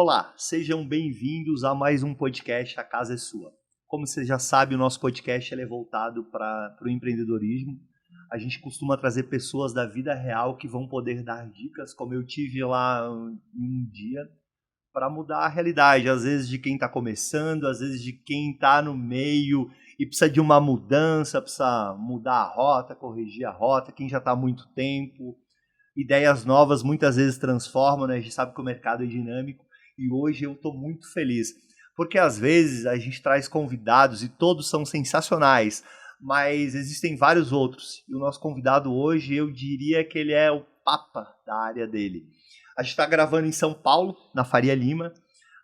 Olá, sejam bem-vindos a mais um podcast A Casa é Sua. Como você já sabe, o nosso podcast é voltado para o empreendedorismo. A gente costuma trazer pessoas da vida real que vão poder dar dicas, como eu tive lá um dia, para mudar a realidade. Às vezes de quem está começando, às vezes de quem está no meio e precisa de uma mudança, precisa mudar a rota, corrigir a rota, quem já está há muito tempo. Ideias novas muitas vezes transformam, né? A gente sabe que o mercado é dinâmico. E hoje eu estou muito feliz, porque às vezes a gente traz convidados e todos são sensacionais, mas existem vários outros. E o nosso convidado hoje, eu diria que ele é o papa da área dele. A gente está gravando em São Paulo, na Faria Lima.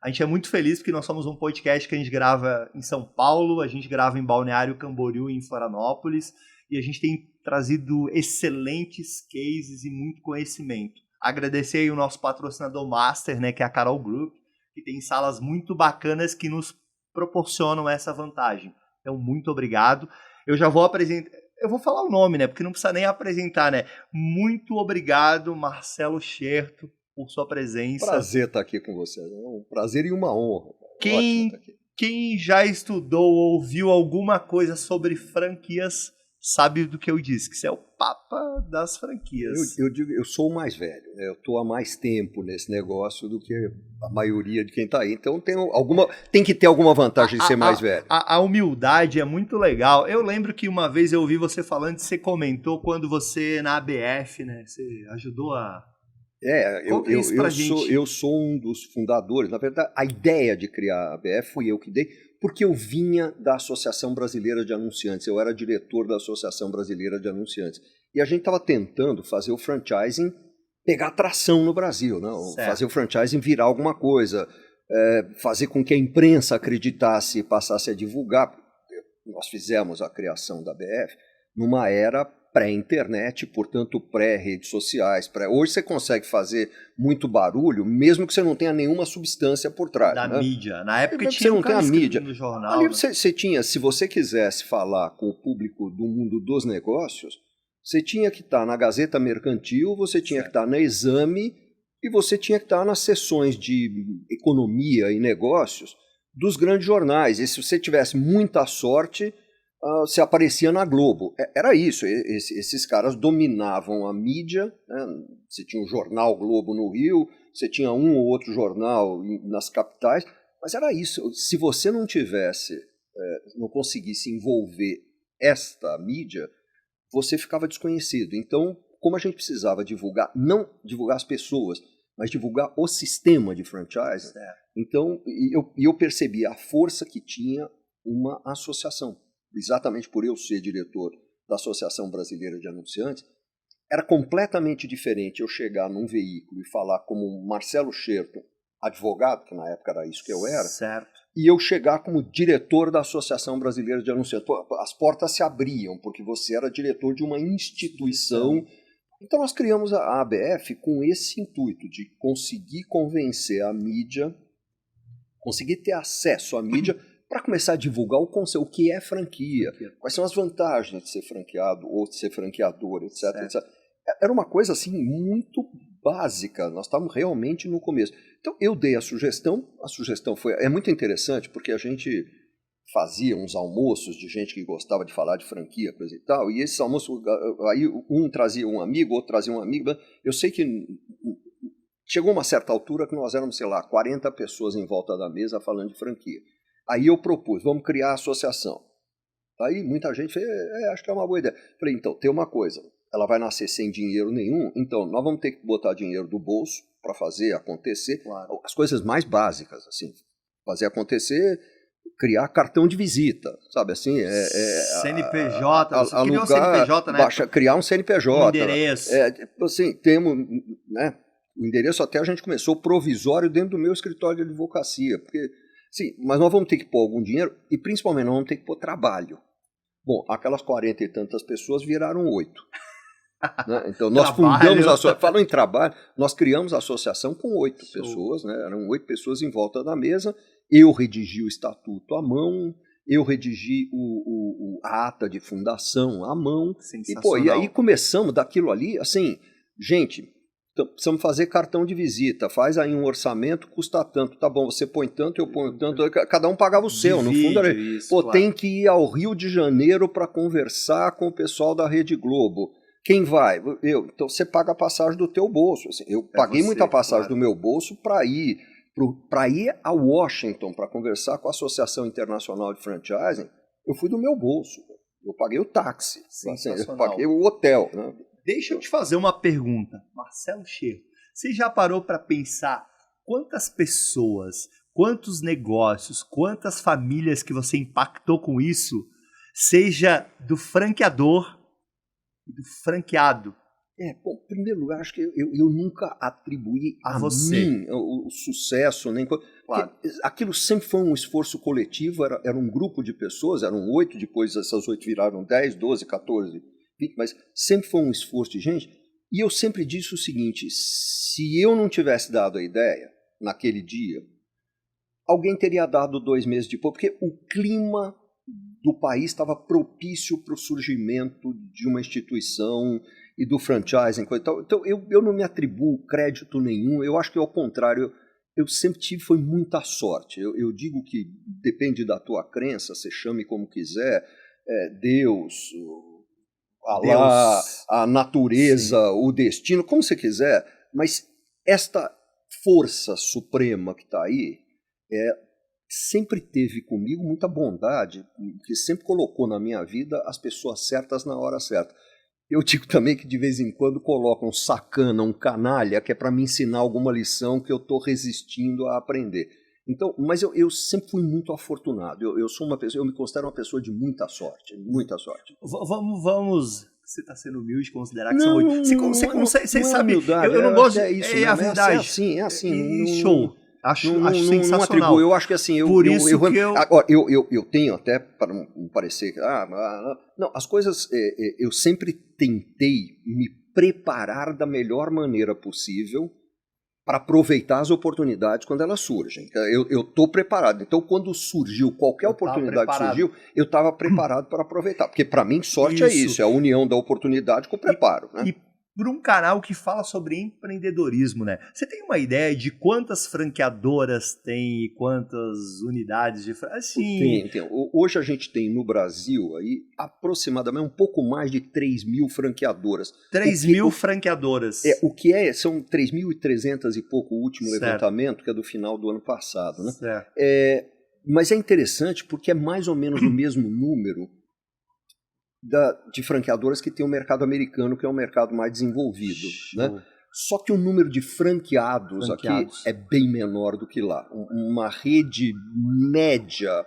A gente é muito feliz porque nós somos um podcast que a gente grava em São Paulo, a gente grava em Balneário Camboriú, em Florianópolis, e a gente tem trazido excelentes cases e muito conhecimento. Agradecer aí o nosso patrocinador master, né, que é a Carol Group, que tem salas muito bacanas que nos proporcionam essa vantagem. Então, muito obrigado. Eu já vou apresentar, eu vou falar o nome, né, porque não precisa nem apresentar, né. Muito obrigado, Marcelo Scherto, por sua presença. Prazer estar aqui com você. É um prazer e uma honra. Ótimo estar aqui. Quem já estudou ou ouviu alguma coisa sobre franquias sabe do que eu disse, que você é o papa das franquias. Eu digo, eu sou o mais velho, né? Eu estou há mais tempo nesse negócio do que a maioria de quem está aí. Então tem que ter alguma vantagem de ser mais velho. A humildade é muito legal. Eu lembro que uma vez eu ouvi você falando, você comentou quando você na ABF, né? Você ajudou a... Eu sou um dos fundadores. Na verdade, a ideia de criar a ABF fui eu que dei, porque eu vinha da Associação Brasileira de Anunciantes. Eu era diretor da Associação Brasileira de Anunciantes. E a gente estava tentando fazer o franchising pegar tração no Brasil, né? Fazer o franchising virar alguma coisa, fazer com que a imprensa acreditasse e passasse a divulgar. Nós fizemos a criação da ABF numa era pré-internet, portanto pré-redes sociais. Hoje você consegue fazer muito barulho, mesmo que você não tenha nenhuma substância por trás. Da né? mídia. Na época você não tem a mídia. No jornal, ali né? você tinha, se você quisesse falar com o público do mundo dos negócios, você tinha que estar na Gazeta Mercantil, você tinha que estar na Exame e você tinha que estar nas sessões de economia e negócios dos grandes jornais. E se você tivesse muita sorte, você aparecia na Globo. Era isso, esses caras dominavam a mídia, né? Você tinha o Jornal Globo no Rio, você tinha um ou outro jornal nas capitais, mas era isso. Se você não tivesse, não conseguisse envolver esta mídia, você ficava desconhecido. Então, como a gente precisava divulgar, não divulgar as pessoas, mas divulgar o sistema de franchise, então eu percebi a força que tinha uma associação. Exatamente por eu ser diretor da Associação Brasileira de Anunciantes, era completamente diferente eu chegar num veículo e falar como Marcelo Scherto, advogado, que na época era isso que eu era, certo. E eu chegar como diretor da Associação Brasileira de Anunciantes. As portas se abriam, porque você era diretor de uma instituição. Então nós criamos a ABF com esse intuito de conseguir convencer a mídia, conseguir ter acesso à mídia, para começar a divulgar o que é franquia, quais são as vantagens de ser franqueado ou de ser franqueador, etc. Era uma coisa assim muito básica, nós estávamos realmente no começo. Então eu dei a sugestão é muito interessante porque a gente fazia uns almoços de gente que gostava de falar de franquia, coisa e tal, e esses almoços, aí um trazia um amigo, outro trazia um amigo. Eu sei que chegou uma certa altura que nós éramos, 40 pessoas em volta da mesa falando de franquia. Aí eu propus, vamos criar a associação. Aí muita gente fez, acho que é uma boa ideia. Falei, então, tem uma coisa, ela vai nascer sem dinheiro nenhum, então nós vamos ter que botar dinheiro do bolso para fazer acontecer. Claro. As coisas mais básicas, assim, fazer acontecer, criar cartão de visita, sabe assim? CNPJ, você criou um CNPJ, né? Criar um CNPJ. Um endereço. Assim, temos, né, o endereço até a gente começou provisório dentro do meu escritório de advocacia, porque... Sim, mas nós vamos ter que pôr algum dinheiro e principalmente nós vamos ter que pôr trabalho. Bom, aquelas 40 e tantas pessoas viraram 8. Né? Então nós fundamos a associação. Falando em trabalho, nós criamos a associação com 8 pessoas, né? Eram 8 pessoas em volta da mesa. Eu redigi o estatuto à mão, eu redigi a ata de fundação à mão. E aí começamos daquilo ali, assim, gente, precisamos fazer cartão de visita, faz aí um orçamento, custa tanto, tá bom, você põe tanto, eu ponho tanto, cada um pagava o seu, no fundo era isso, pô, claro. tem que ir ao Rio de Janeiro para conversar com o pessoal da Rede Globo. Quem vai? Então você paga a passagem do teu bolso. Assim, eu paguei muita passagem do meu bolso para ir a Washington para conversar com a Associação Internacional de Franchising. Eu fui do meu bolso. Eu paguei o táxi, assim, eu paguei o hotel. Né? Deixa eu te fazer uma pergunta, Marcelo Cherro. Você já parou para pensar quantas pessoas, quantos negócios, quantas famílias que você impactou com isso, seja do franqueador e do franqueado? Bom, em primeiro lugar, acho que eu nunca atribuí a você mim o sucesso, nem claro. Aquilo sempre foi um esforço coletivo, era um grupo de pessoas, eram 8, depois essas 8 viraram 10, 12, 14, 20, mas sempre foi um esforço de gente. E eu sempre disse o seguinte, se eu não tivesse dado a ideia naquele dia, alguém teria dado 2 meses depois, porque o clima do país estava propício para o surgimento de uma instituição e do franchising. Então eu não me atribuo crédito nenhum, eu acho que ao contrário, eu sempre tive foi muita sorte. Eu digo que depende da tua crença, você chame como quiser, Deus, Alá, a natureza, sim, o destino, como você quiser, mas esta força suprema que está aí sempre teve comigo muita bondade, que sempre colocou na minha vida as pessoas certas na hora certa. Eu digo também que de vez em quando colocam um sacana, um canalha, que é para me ensinar alguma lição que eu estou resistindo a aprender. Então, mas eu sempre fui muito afortunado. Eu sou uma pessoa, eu me considero uma pessoa de muita sorte, muita sorte. Vamos. Você está sendo humilde, considerar que são 8. Você sabe, humildade, eu não gosto. É isso, a verdade. É assim. Show. Acho sensacional. Não atribuo, eu acho que assim, agora, eu tenho até, para não parecer, não, as coisas, eu sempre tentei me preparar da melhor maneira possível para aproveitar as oportunidades quando elas surgem. Eu estou preparado, então quando surgiu, qualquer oportunidade que surgiu, eu estava preparado para aproveitar, porque para mim sorte é isso, é a união da oportunidade com o preparo. Né? E por um canal que fala sobre empreendedorismo, né? Você tem uma ideia de quantas franqueadoras tem e quantas unidades de Tem. Hoje a gente tem no Brasil aí aproximadamente um pouco mais de 3.000 franqueadoras. 3.000 franqueadoras. O que são 3.300 e pouco o último levantamento, que é do final do ano passado, né? Certo. Mas é interessante porque é mais ou menos o mesmo número de franqueadoras que tem o mercado americano, que é um mercado mais desenvolvido. Né? Só que o número de franqueados aqui é bem menor do que lá. Uma rede média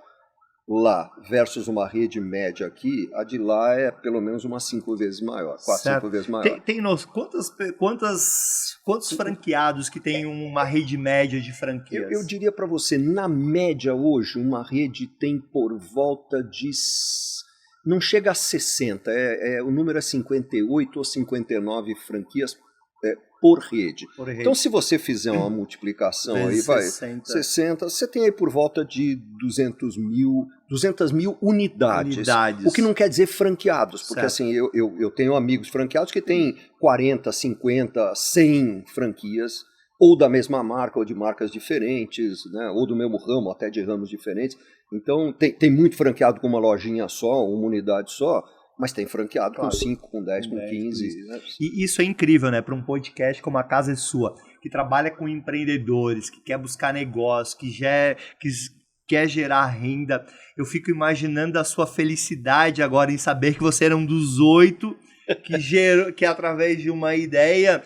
lá versus uma rede média aqui, a de lá é pelo menos umas 5 vezes maior, 4, 5 vezes maior. Quantos franqueados que tem uma rede média de franquias? Eu diria para você, na média hoje, uma rede tem por volta de... Não chega a 60, o número é 58 ou 59 franquias por rede. Então, se você fizer uma multiplicação aí, vai 60, você tem aí por volta de 200 mil unidades. O que não quer dizer franqueados, porque assim, eu tenho amigos franqueados que têm 40, 50, 100 franquias, ou da mesma marca, ou de marcas diferentes, né? Ou do mesmo ramo, até de ramos diferentes. Então, tem muito franqueado com uma lojinha só, uma unidade só, mas tem franqueado com 5, com 10, com 15. Né? E isso é incrível, né? Para um podcast como A Casa é Sua, que trabalha com empreendedores, que quer buscar negócio, que quer gerar renda. Eu fico imaginando a sua felicidade agora em saber que você era um dos 8 que através de uma ideia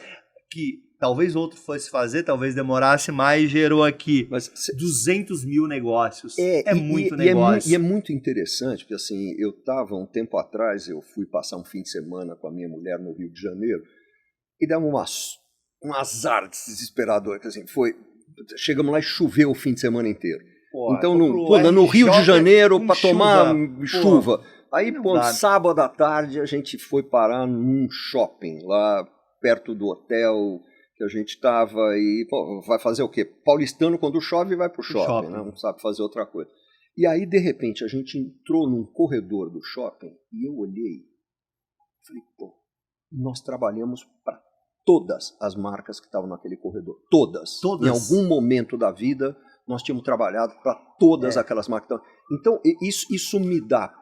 que talvez outro fosse fazer, talvez demorasse mais, gerou aqui 200 mil negócios. Muito negócio. E é muito interessante, porque assim, eu estava um tempo atrás, eu fui passar um fim de semana com a minha mulher no Rio de Janeiro, e deu um azar desesperador, que assim, chegamos lá e choveu o fim de semana inteiro. Então, no Rio de Janeiro, para tomar chuva. Aí, sábado à tarde, a gente foi parar num shopping, lá perto do hotel que a gente estava, e vai fazer o quê? Paulistano, quando chove, vai pro shopping. Né? Não sabe fazer outra coisa. E aí, de repente, a gente entrou num corredor do shopping e eu olhei e falei, nós trabalhamos para todas as marcas que estavam naquele corredor. Todas. Em algum momento da vida, nós tínhamos trabalhado para todas aquelas marcas. Então, isso me dá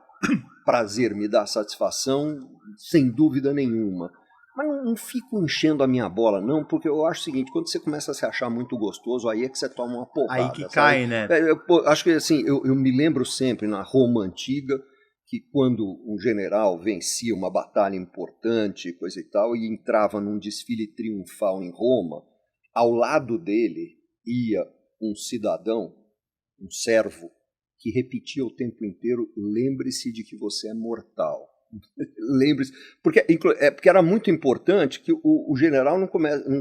prazer, me dá satisfação, sem dúvida nenhuma. Mas não fico enchendo a minha bola, não, porque eu acho o seguinte, quando você começa a se achar muito gostoso, aí é que você toma uma porrada. Aí que cai, né? Acho que assim, eu me lembro sempre, na Roma Antiga, que quando um general vencia uma batalha importante, coisa e tal, e entrava num desfile triunfal em Roma, ao lado dele ia um cidadão, um servo, que repetia o tempo inteiro, lembre-se de que você é mortal. Lembre-se, porque era muito importante que o general não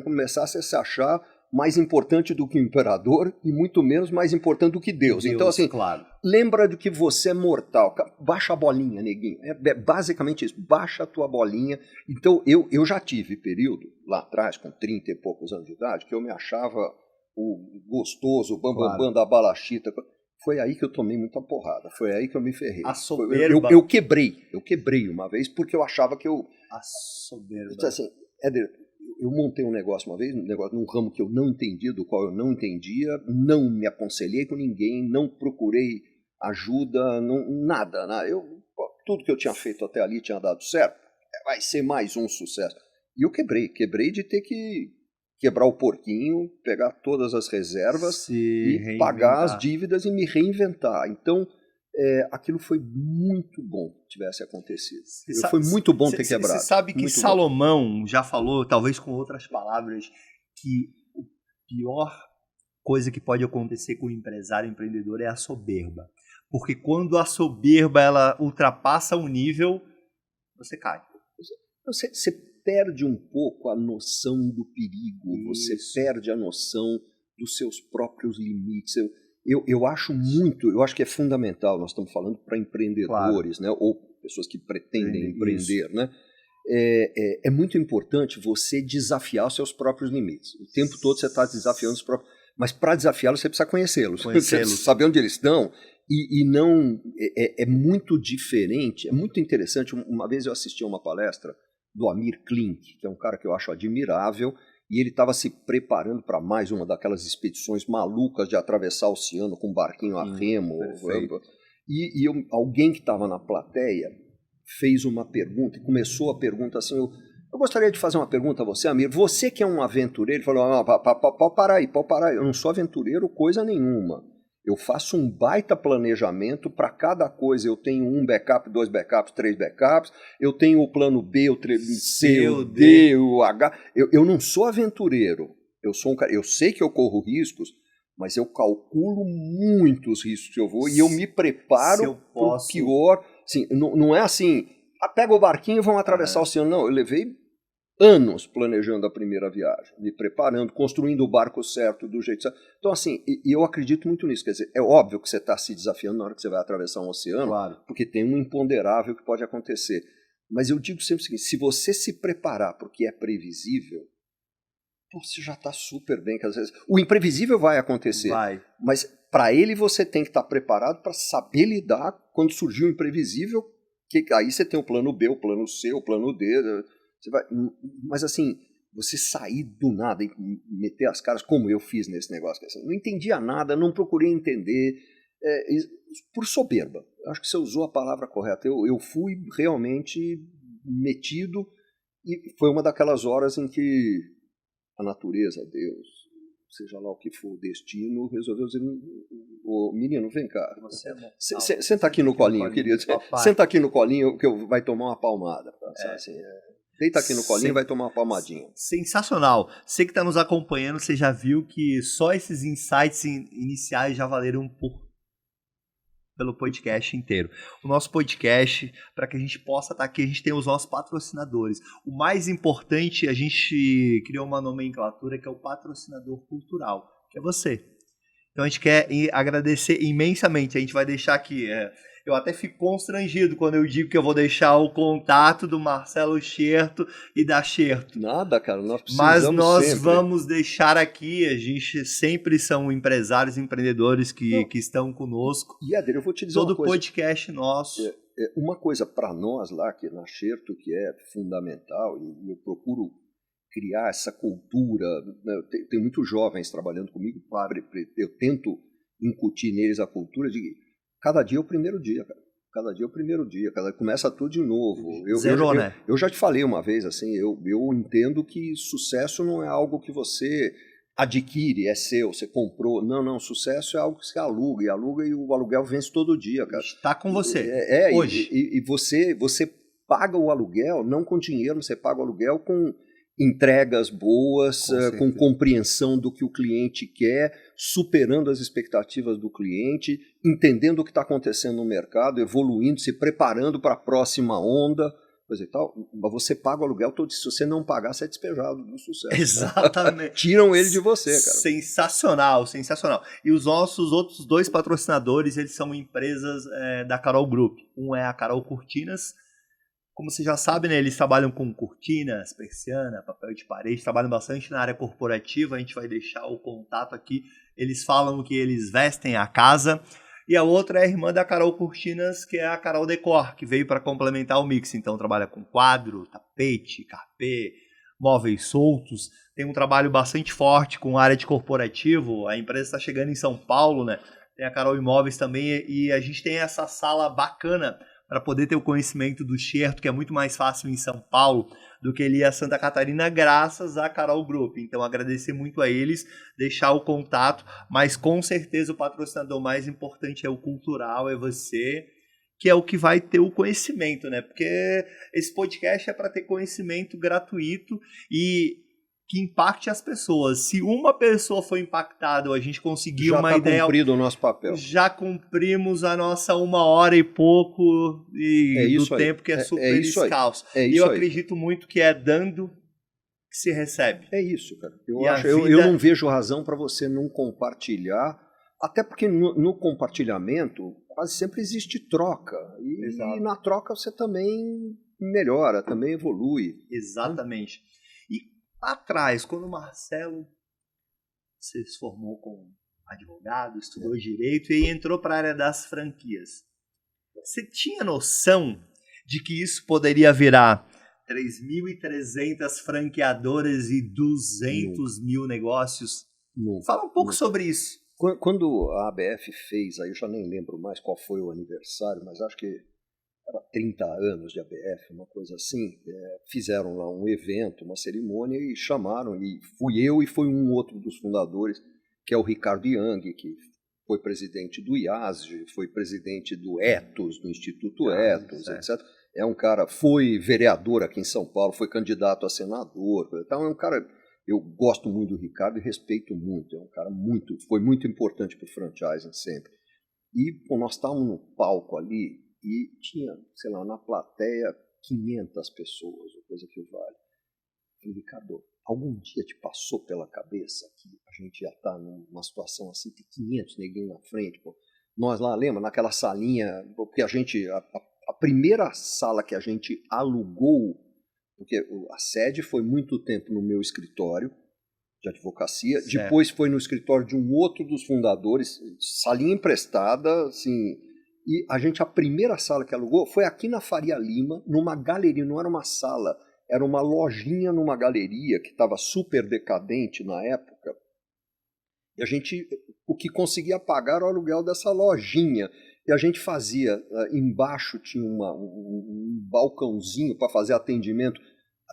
começasse a se achar mais importante do que o imperador e muito menos mais importante do que Deus. Então, assim, claro. Lembra de que você é mortal. Baixa a bolinha, neguinho. É basicamente isso, baixa a tua bolinha. Então, eu já tive período, lá atrás, com 30 e poucos anos de idade, que eu me achava o gostoso, o bambambam da balachita. Foi aí que eu tomei muita porrada, foi aí que eu me ferrei. A soberba. Eu quebrei uma vez porque eu achava que eu... A soberba. Então, assim, Éder, eu montei um negócio uma vez, num ramo que eu não entendia, do qual eu não entendia, não me aconselhei com ninguém, não procurei ajuda, nada. Tudo que eu tinha feito até ali tinha dado certo, vai ser mais um sucesso. E eu quebrei de ter que quebrar o porquinho, pegar todas as reservas e pagar as dívidas e me reinventar. Então, aquilo foi muito bom que tivesse acontecido. Foi muito bom ter quebrado. Você sabe que Salomão já falou, talvez com outras palavras, que a pior coisa que pode acontecer com o empresário, empreendedor, é a soberba. Porque quando a soberba ela ultrapassa um nível, você cai. Você perde um pouco a noção do perigo, você perde a noção dos seus próprios limites. Eu acho que é fundamental, nós estamos falando para empreendedores, claro, né, ou pessoas que pretendem empreender, né? É muito importante você desafiar os seus próprios limites. O tempo todo você está desafiando os próprios... Mas para desafiá-los você precisa conhecê-los. Saber onde eles estão. E não... É muito diferente, é muito interessante. Uma vez eu assisti a uma palestra do Amir Klink, que é um cara que eu acho admirável, e ele estava se preparando para mais uma daquelas expedições malucas de atravessar o oceano com um barquinho a remo. E alguém que estava na plateia fez uma pergunta, e começou a pergunta assim, eu gostaria de fazer uma pergunta a você, Amir, você que é um aventureiro, ele falou, pode parar aí, eu não sou aventureiro coisa nenhuma. Eu faço um baita planejamento para cada coisa. Eu tenho 1 backup, 2 backups, 3 backups. Eu tenho o plano B, o C, o D, o H. Eu não sou aventureiro. Eu sou um cara. Eu sei que eu corro riscos, mas eu calculo muitos riscos que eu vou e eu me preparo para o pior. Assim, não é assim, pega o barquinho e vamos atravessar o oceano. Não, eu levei anos planejando a primeira viagem, me preparando, construindo o barco certo, do jeito certo. Então, assim, eu acredito muito nisso. Quer dizer, é óbvio que você está se desafiando na hora que você vai atravessar um oceano, claro, porque tem um imponderável que pode acontecer. Mas eu digo sempre o seguinte, se você se preparar porque é previsível, você já está super bem. Que às vezes, o imprevisível vai acontecer, mas para ele você tem que estar preparado para saber lidar quando surgir o imprevisível, que aí você tem o plano B, o plano C, o plano D... Mas assim, você sair do nada e meter as caras, como eu fiz nesse negócio, assim, não entendia nada, não procurei entender, por soberba. Acho que você usou a palavra correta. Eu fui realmente metido e foi uma daquelas horas em que a natureza, Deus, seja lá o que for o destino, resolveu dizer, menino, vem cá. Senta aqui no colinho, querido. Senta aqui no colinho que eu vai tomar uma palmada. Assim, deita aqui no colinho e vai tomar uma palmadinha. Sensacional. Você que está nos acompanhando, você já viu que só esses insights iniciais já valeram pelo podcast inteiro. O nosso podcast, para que a gente possa estar aqui, a gente tem os nossos patrocinadores. O mais importante, a gente criou uma nomenclatura que é o patrocinador cultural, que é você. Então a gente quer agradecer imensamente. A gente vai deixar aqui... Eu até fico constrangido quando eu digo que eu vou deixar o contato do Marcelo Scherto e da Scherto. Nada, cara, nós precisamos Mas nós sempre. Vamos deixar aqui, a gente sempre são empresários e empreendedores que estão conosco. E, Éder, eu vou te dizer todo uma coisa. Todo podcast nosso. Uma coisa para nós lá, que na Scherto, que é fundamental, e eu procuro criar essa cultura, né? Tem muitos jovens trabalhando comigo, eu tento incutir neles a cultura de cada dia é o primeiro dia, cara. Cada dia é o primeiro dia, começa tudo de novo. Zerou, né? Eu já te falei uma vez, assim, eu entendo que sucesso não é algo que você adquire, é seu, você comprou. Não, sucesso é algo que você aluga, e o aluguel vence todo dia, cara. Está com você, hoje. E você paga o aluguel, não com dinheiro, você paga o aluguel com entregas boas, com compreensão do que o cliente quer, superando as expectativas do cliente, entendendo o que está acontecendo no mercado, evoluindo, se preparando para a próxima onda, coisa e tal. Mas você paga o aluguel todo. Se você não pagar, você é despejado do sucesso. Exatamente. Tiram ele de você, cara. Sensacional, sensacional. E os nossos outros 2 patrocinadores, eles são empresas da Carol Group. Um é a Carol Cortinas. Como você já sabe, né, eles trabalham com cortinas, persiana, papel de parede, trabalham bastante na área corporativa, a gente vai deixar o contato aqui. Eles falam que eles vestem a casa. E a outra é a irmã da Carol Cortinas, que é a Carol Decor, que veio para complementar o mix. Então trabalha com quadro, tapete, carpê, móveis soltos. Tem um trabalho bastante forte com a área de corporativo. A empresa está chegando em São Paulo, né? Tem a Carol Imóveis também e a gente tem essa sala bacana para poder ter o conhecimento do Xerto, que é muito mais fácil em São Paulo do que ele ir a Santa Catarina, graças à Carol Group. Então, agradecer muito a eles, deixar o contato, mas com certeza o patrocinador mais importante é o cultural, é você, que é o que vai ter o conhecimento, né? Porque esse podcast é para ter conhecimento gratuito e que impacte as pessoas. Se uma pessoa foi impactada ou a gente conseguiu uma ideia... Já está cumprido o nosso papel. Já cumprimos a nossa 1 hora e pouco do tempo que é super escasso. E eu acredito muito que é dando que se recebe. É isso, cara. Eu não vejo razão para você não compartilhar, até porque no compartilhamento quase sempre existe troca. E na troca você também melhora, também evolui. Exatamente. Lá atrás, quando o Marcelo se formou como advogado, estudou direito e entrou para a área das franquias, você tinha noção de que isso poderia virar 3.300 franqueadoras e 200 mil negócios? Fala um pouco sobre isso. Quando a ABF fez, aí eu já nem lembro mais qual foi o aniversário, mas acho que era 30 anos de ABF, uma coisa assim, fizeram lá um evento, uma cerimônia e chamaram, e fui eu e foi um outro dos fundadores, que é o Ricardo Young, que foi presidente do IASG, foi presidente do Ethos, do Instituto Ethos, etc. É um cara, foi vereador aqui em São Paulo, foi candidato a senador, então é um cara, eu gosto muito do Ricardo e respeito muito, é um cara foi muito importante para o franchising sempre. E nós estávamos no palco ali, e tinha, sei lá, na plateia 500 pessoas, ou coisa que vale. Eu falei, Ricardo, algum dia te passou pela cabeça que a gente já está numa situação assim, tem 500 neguinhos na frente? Pô. Nós lá, lembra, naquela salinha, porque a primeira sala que a gente alugou, porque a sede foi muito tempo no meu escritório de advocacia, depois foi no escritório de um outro dos fundadores, salinha emprestada, assim... E a primeira sala que alugou foi aqui na Faria Lima, numa galeria, não era uma sala, era uma lojinha numa galeria que estava super decadente na época. E o que conseguia pagar era o aluguel dessa lojinha. E a gente fazia, embaixo tinha um balcãozinho para fazer atendimento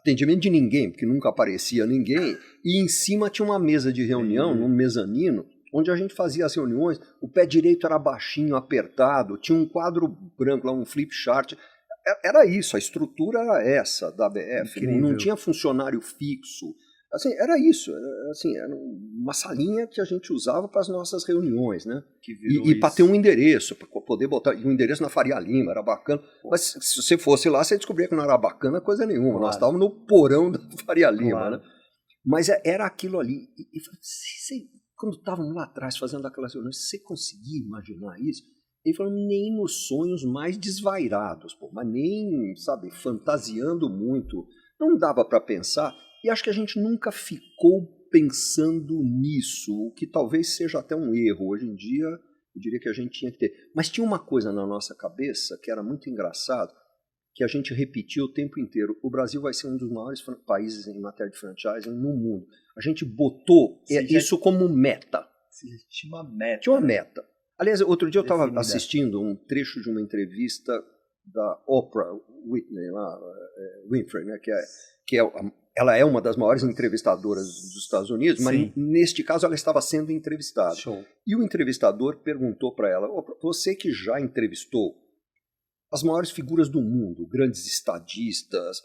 de ninguém, porque nunca aparecia ninguém, e em cima tinha uma mesa de reunião, num mezanino, onde a gente fazia as reuniões, o pé direito era baixinho, apertado, tinha um quadro branco lá, um flip chart. Era isso, a estrutura era essa da ABF, não tinha funcionário fixo. Assim, era isso, era uma salinha que a gente usava para as nossas reuniões, né? E para ter um endereço, para poder botar um endereço na Faria Lima, era bacana. Mas se você fosse lá, você descobria que não era bacana coisa nenhuma. Claro. Nós estávamos no porão da Faria Lima, né? Mas era aquilo ali. E quando estávamos lá atrás fazendo aquelas reuniões, você conseguia imaginar isso? Ele falou, nem nos sonhos mais desvairados, mas nem, sabe, fantasiando muito. Não dava para pensar. E acho que a gente nunca ficou pensando nisso, o que talvez seja até um erro. Hoje em dia, eu diria que a gente tinha que ter. Mas tinha uma coisa na nossa cabeça que era muito engraçado. que a gente repetia o tempo inteiro. O Brasil vai ser um dos maiores países em matéria de franchising no mundo. A gente botou isso como meta. Tinha uma meta. Tinha uma meta. Aliás, outro dia eu estava assistindo um trecho de uma entrevista da Oprah Winfrey, né, ela é uma das maiores entrevistadoras dos Estados Unidos, mas neste caso ela estava sendo entrevistada. Show. E o entrevistador perguntou para ela, você que já entrevistou as maiores figuras do mundo, grandes estadistas,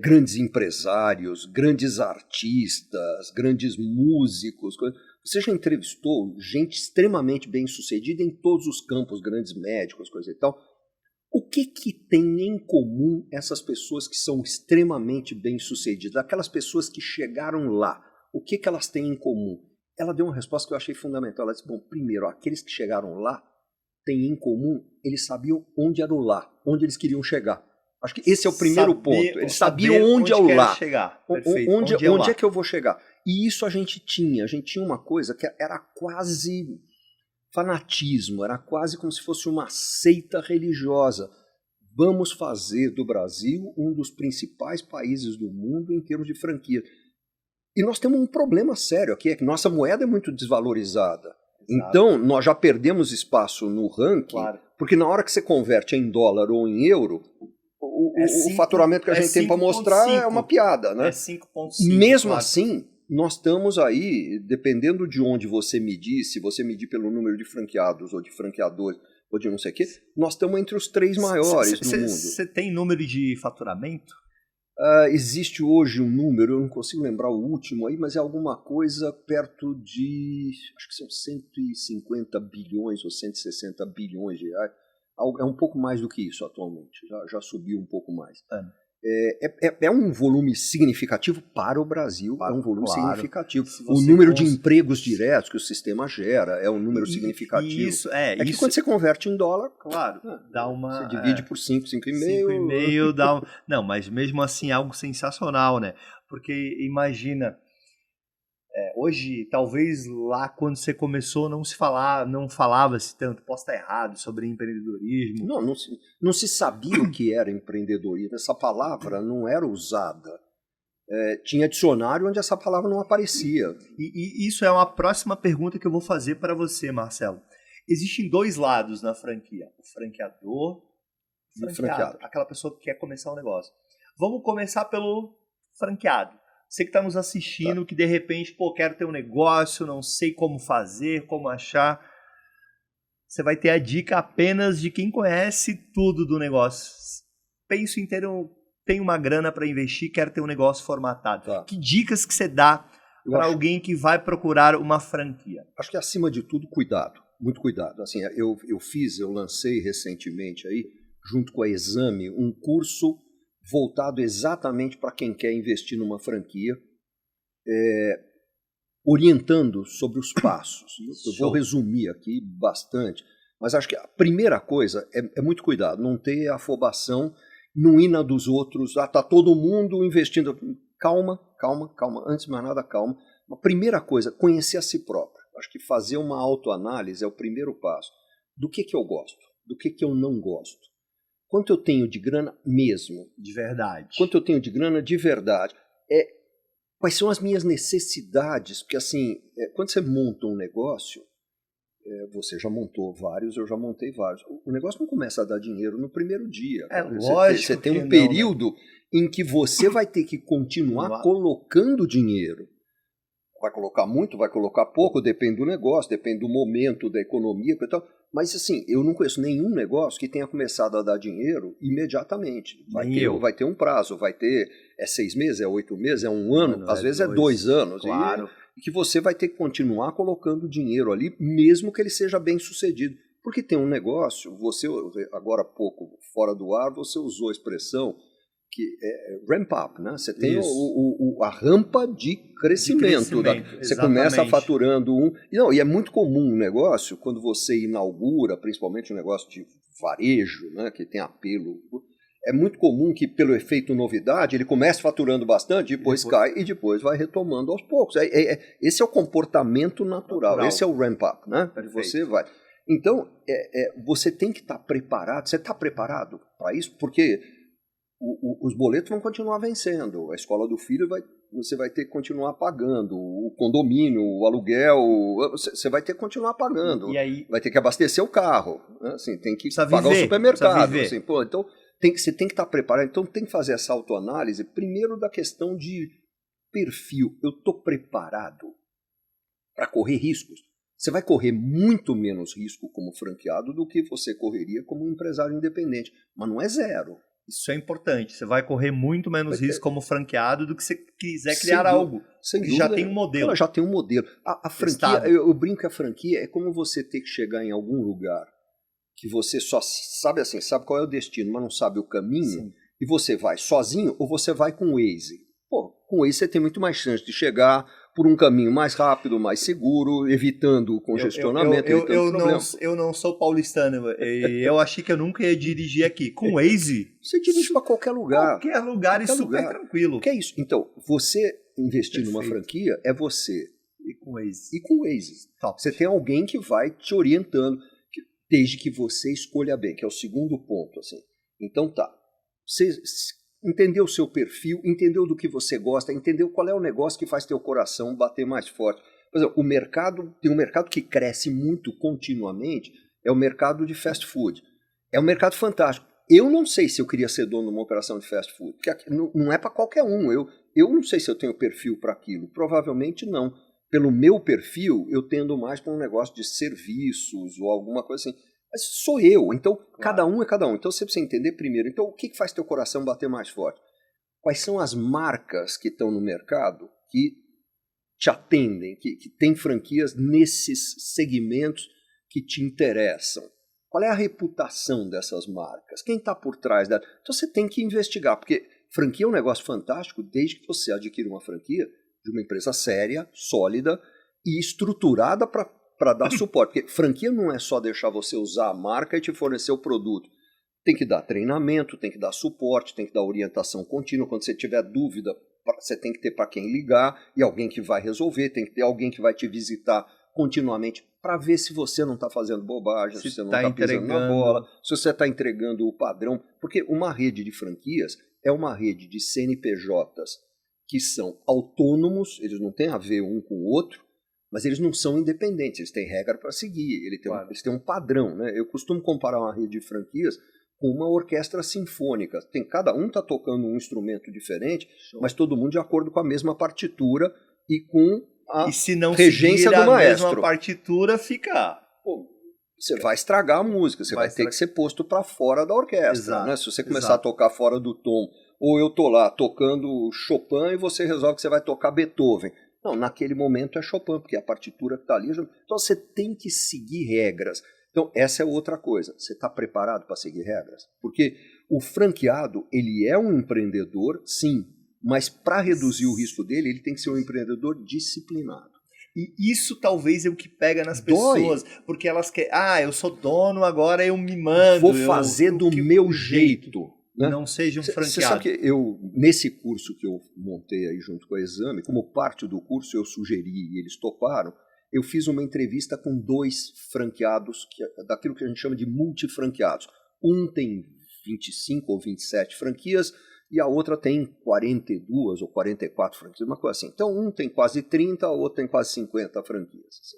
grandes empresários, grandes artistas, grandes músicos, você já entrevistou gente extremamente bem-sucedida em todos os campos, grandes médicos, coisa e tal. O que tem em comum essas pessoas que são extremamente bem-sucedidas? Aquelas pessoas que chegaram lá, o que elas têm em comum? Ela deu uma resposta que eu achei fundamental. Ela disse, bom, primeiro, aqueles que chegaram lá têm em comum, eles sabiam onde era o lá, onde eles queriam chegar. Acho que esse é o primeiro ponto. Eles sabiam onde é o lá. Onde é que eu vou chegar? E isso a gente tinha uma coisa que era quase fanatismo, era quase como se fosse uma seita religiosa. Vamos fazer do Brasil um dos principais países do mundo em termos de franquia. E nós temos um problema sério aqui, é que nossa moeda é muito desvalorizada. Exato. Então, nós já perdemos espaço no ranking, porque na hora que você converte em dólar ou em euro, o faturamento que a gente tem para mostrar 5. É uma piada, né? É 5,5. Mesmo assim, nós estamos aí, dependendo de onde você medir, se você medir pelo número de franqueados ou de franqueadores ou de não sei o quê, nós estamos entre os 3 maiores do mundo. Você tem número de faturamento? Existe hoje um número, eu não consigo lembrar o último aí, mas é alguma coisa perto de, acho que são 150 bilhões ou 160 bilhões de reais. É um pouco mais do que isso atualmente, já subiu um pouco mais. É um volume significativo para o Brasil, é um volume significativo. O número de empregos diretos que o sistema gera é um número significativo. Isso, que quando você converte em dólar, claro, dá uma... Você divide por 5, 5,5. 5,5 dá um... Não, mas mesmo assim é algo sensacional, né? Porque imagina... hoje, talvez lá quando você começou não falava-se tanto, posso estar errado, sobre empreendedorismo. Não se sabia o que era empreendedorismo, essa palavra não era usada. Tinha dicionário onde essa palavra não aparecia. E isso é uma próxima pergunta que eu vou fazer para você, Marcelo. Existem 2 lados na franquia, o franqueador e o franqueado, aquela pessoa que quer começar um negócio. Vamos começar pelo franqueado. Você que está nos assistindo, que de repente, quero ter um negócio, não sei como fazer, como achar. Você vai ter a dica apenas de quem conhece tudo do negócio. Penso em tenho uma grana para investir, quero ter um negócio formatado. Que dicas que você dá para alguém que vai procurar uma franquia? Acho que acima de tudo, cuidado, muito cuidado. Assim, eu lancei recentemente aí, junto com a Exame, um curso voltado exatamente para quem quer investir numa franquia, orientando sobre os passos. Eu vou resumir aqui bastante, mas acho que a primeira coisa é muito cuidado, não ter afobação, não ir na dos outros, tá todo mundo investindo. Calma, antes de mais nada, calma. A primeira coisa, conhecer a si próprio. Acho que fazer uma autoanálise é o primeiro passo. Do que eu gosto, do que eu não gosto. Quanto eu tenho de grana mesmo? De verdade. Quanto eu tenho de grana de verdade? Quais são as minhas necessidades? Porque assim, quando você monta um negócio, você já montou vários, eu já montei vários. O negócio não começa a dar dinheiro no primeiro dia. Lógico. Você tem um período em que você vai ter que continuar colocando dinheiro. Vai colocar muito, vai colocar pouco, depende do negócio, depende do momento, da economia e tal. Mas assim, eu não conheço nenhum negócio que tenha começado a dar dinheiro imediatamente. Vai ter um prazo, vai ter 6 meses, 8 meses, 1 ano, às vezes 2 anos. Claro. E que você vai ter que continuar colocando dinheiro ali, mesmo que ele seja bem sucedido. Porque tem um negócio, você agora há pouco, fora do ar, você usou a expressão que é ramp up, né? Você tem a rampa de crescimento. Você começa faturando e é muito comum um negócio, quando você inaugura, principalmente um negócio de varejo, né, que tem apelo, é muito comum que, pelo efeito novidade, ele comece faturando bastante, depois cai e depois vai retomando aos poucos. Esse é o comportamento natural. Esse é o ramp up, né? Você vai. Então, você tem que estar preparado. Você está preparado para isso? Porque os boletos vão continuar vencendo, a escola do filho você vai ter que continuar pagando, o condomínio, o aluguel, você vai ter que continuar pagando, E aí, vai ter que abastecer o carro, né? Assim, tem que precisa pagar viver, o supermercado. precisa viver. Assim, pô, então você tem que estar preparado, então tem que fazer essa autoanálise, primeiro da questão de perfil, eu estou preparado para correr riscos. Você vai correr muito menos risco como franqueado do que você correria como empresário independente, mas não é zero. isso é importante. Você vai correr muito menos risco como franqueado do que se quiser criar Sem algo. Sem que dúvida, já tem um modelo. Ela já tem um modelo. A franquia, Estável. eu brinco que a franquia é como você ter que chegar em algum lugar que você só sabe assim, sabe qual é o destino, mas não sabe o caminho, Sim. e você vai sozinho ou você vai com o Waze. Pô, com o Waze você tem muito mais chance de chegar por um caminho mais rápido, mais seguro, evitando o congestionamento, evitando problemas. Eu não sou paulistano. Eu achei que eu nunca ia dirigir aqui. Com Waze, Você dirige para qualquer lugar. qualquer lugar e Qualquer super lugar. tranquilo. O que é isso? Então, você investir numa Perfeito. franquia é você E com Waze. e com o Waze. Top. Você tem alguém que vai te orientando, desde que você escolha bem, que é o segundo ponto. Assim. Então tá, você entendeu o seu perfil, entendeu do que você gosta, entendeu qual é o negócio que faz teu coração bater mais forte. Por exemplo, tem um mercado que cresce muito continuamente, é o mercado de fast food. É um mercado fantástico. Eu não sei se eu queria ser dono de uma operação de fast food, porque não é para qualquer um. Eu não sei se eu tenho perfil para aquilo, provavelmente não. Pelo meu perfil, eu tendo mais para um negócio de serviços ou alguma coisa assim. Mas sou eu, então cada um é cada um. Então você precisa entender primeiro, então o que faz teu coração bater mais forte? Quais são as marcas que estão no mercado que te atendem, que têm franquias nesses segmentos que te interessam? Qual é a reputação dessas marcas? Quem está por trás dela? Então você tem que investigar, porque franquia é um negócio fantástico desde que você adquire uma franquia de uma empresa séria, sólida e estruturada para dar suporte. Porque franquia não é só deixar você usar a marca e te fornecer o produto. Tem que dar treinamento, tem que dar suporte, tem que dar orientação contínua. Quando você tiver dúvida, você tem que ter para quem ligar e alguém que vai resolver, tem que ter alguém que vai te visitar continuamente para ver se você não está fazendo bobagem, se você não está pisando na bola, se você está entregando o padrão. Porque uma rede de franquias é uma rede de CNPJs que são autônomos, eles não têm a ver um com o outro, mas eles não são independentes, eles têm regra para seguir, eles têm um padrão. Né? Eu costumo comparar uma rede de franquias com uma orquestra sinfônica. Cada um está tocando um instrumento diferente, mas todo mundo de acordo com a mesma partitura e com a regência do maestro. A mesma partitura fica... Você vai estragar a música, você vai ter que ser posto para fora da orquestra. Né? Se você começar a tocar fora do tom, ou eu tô lá tocando Chopin e você resolve que você vai tocar Beethoven. Não, naquele momento é Chopin, porque a partitura que está ali. Então você tem que seguir regras. Então essa é outra coisa. Você está preparado para seguir regras? Porque o franqueado, ele é um empreendedor, sim, mas para reduzir o risco dele, ele tem que ser um empreendedor disciplinado. E isso talvez é o que pega nas pessoas, porque elas querem, eu sou dono, agora eu me mando. Vou fazer do meu jeito. Né? Não seja um franqueado. Você sabe que nesse curso que eu montei aí junto com a Exame, como parte do curso eu sugeri e eles toparam, eu fiz uma entrevista com 2 franqueados, daquilo que a gente chama de multifranqueados. Um tem 25 ou 27 franquias e a outra tem 42 ou 44 franquias, uma coisa assim. Então um tem quase 30, o outro tem quase 50 franquias. Assim.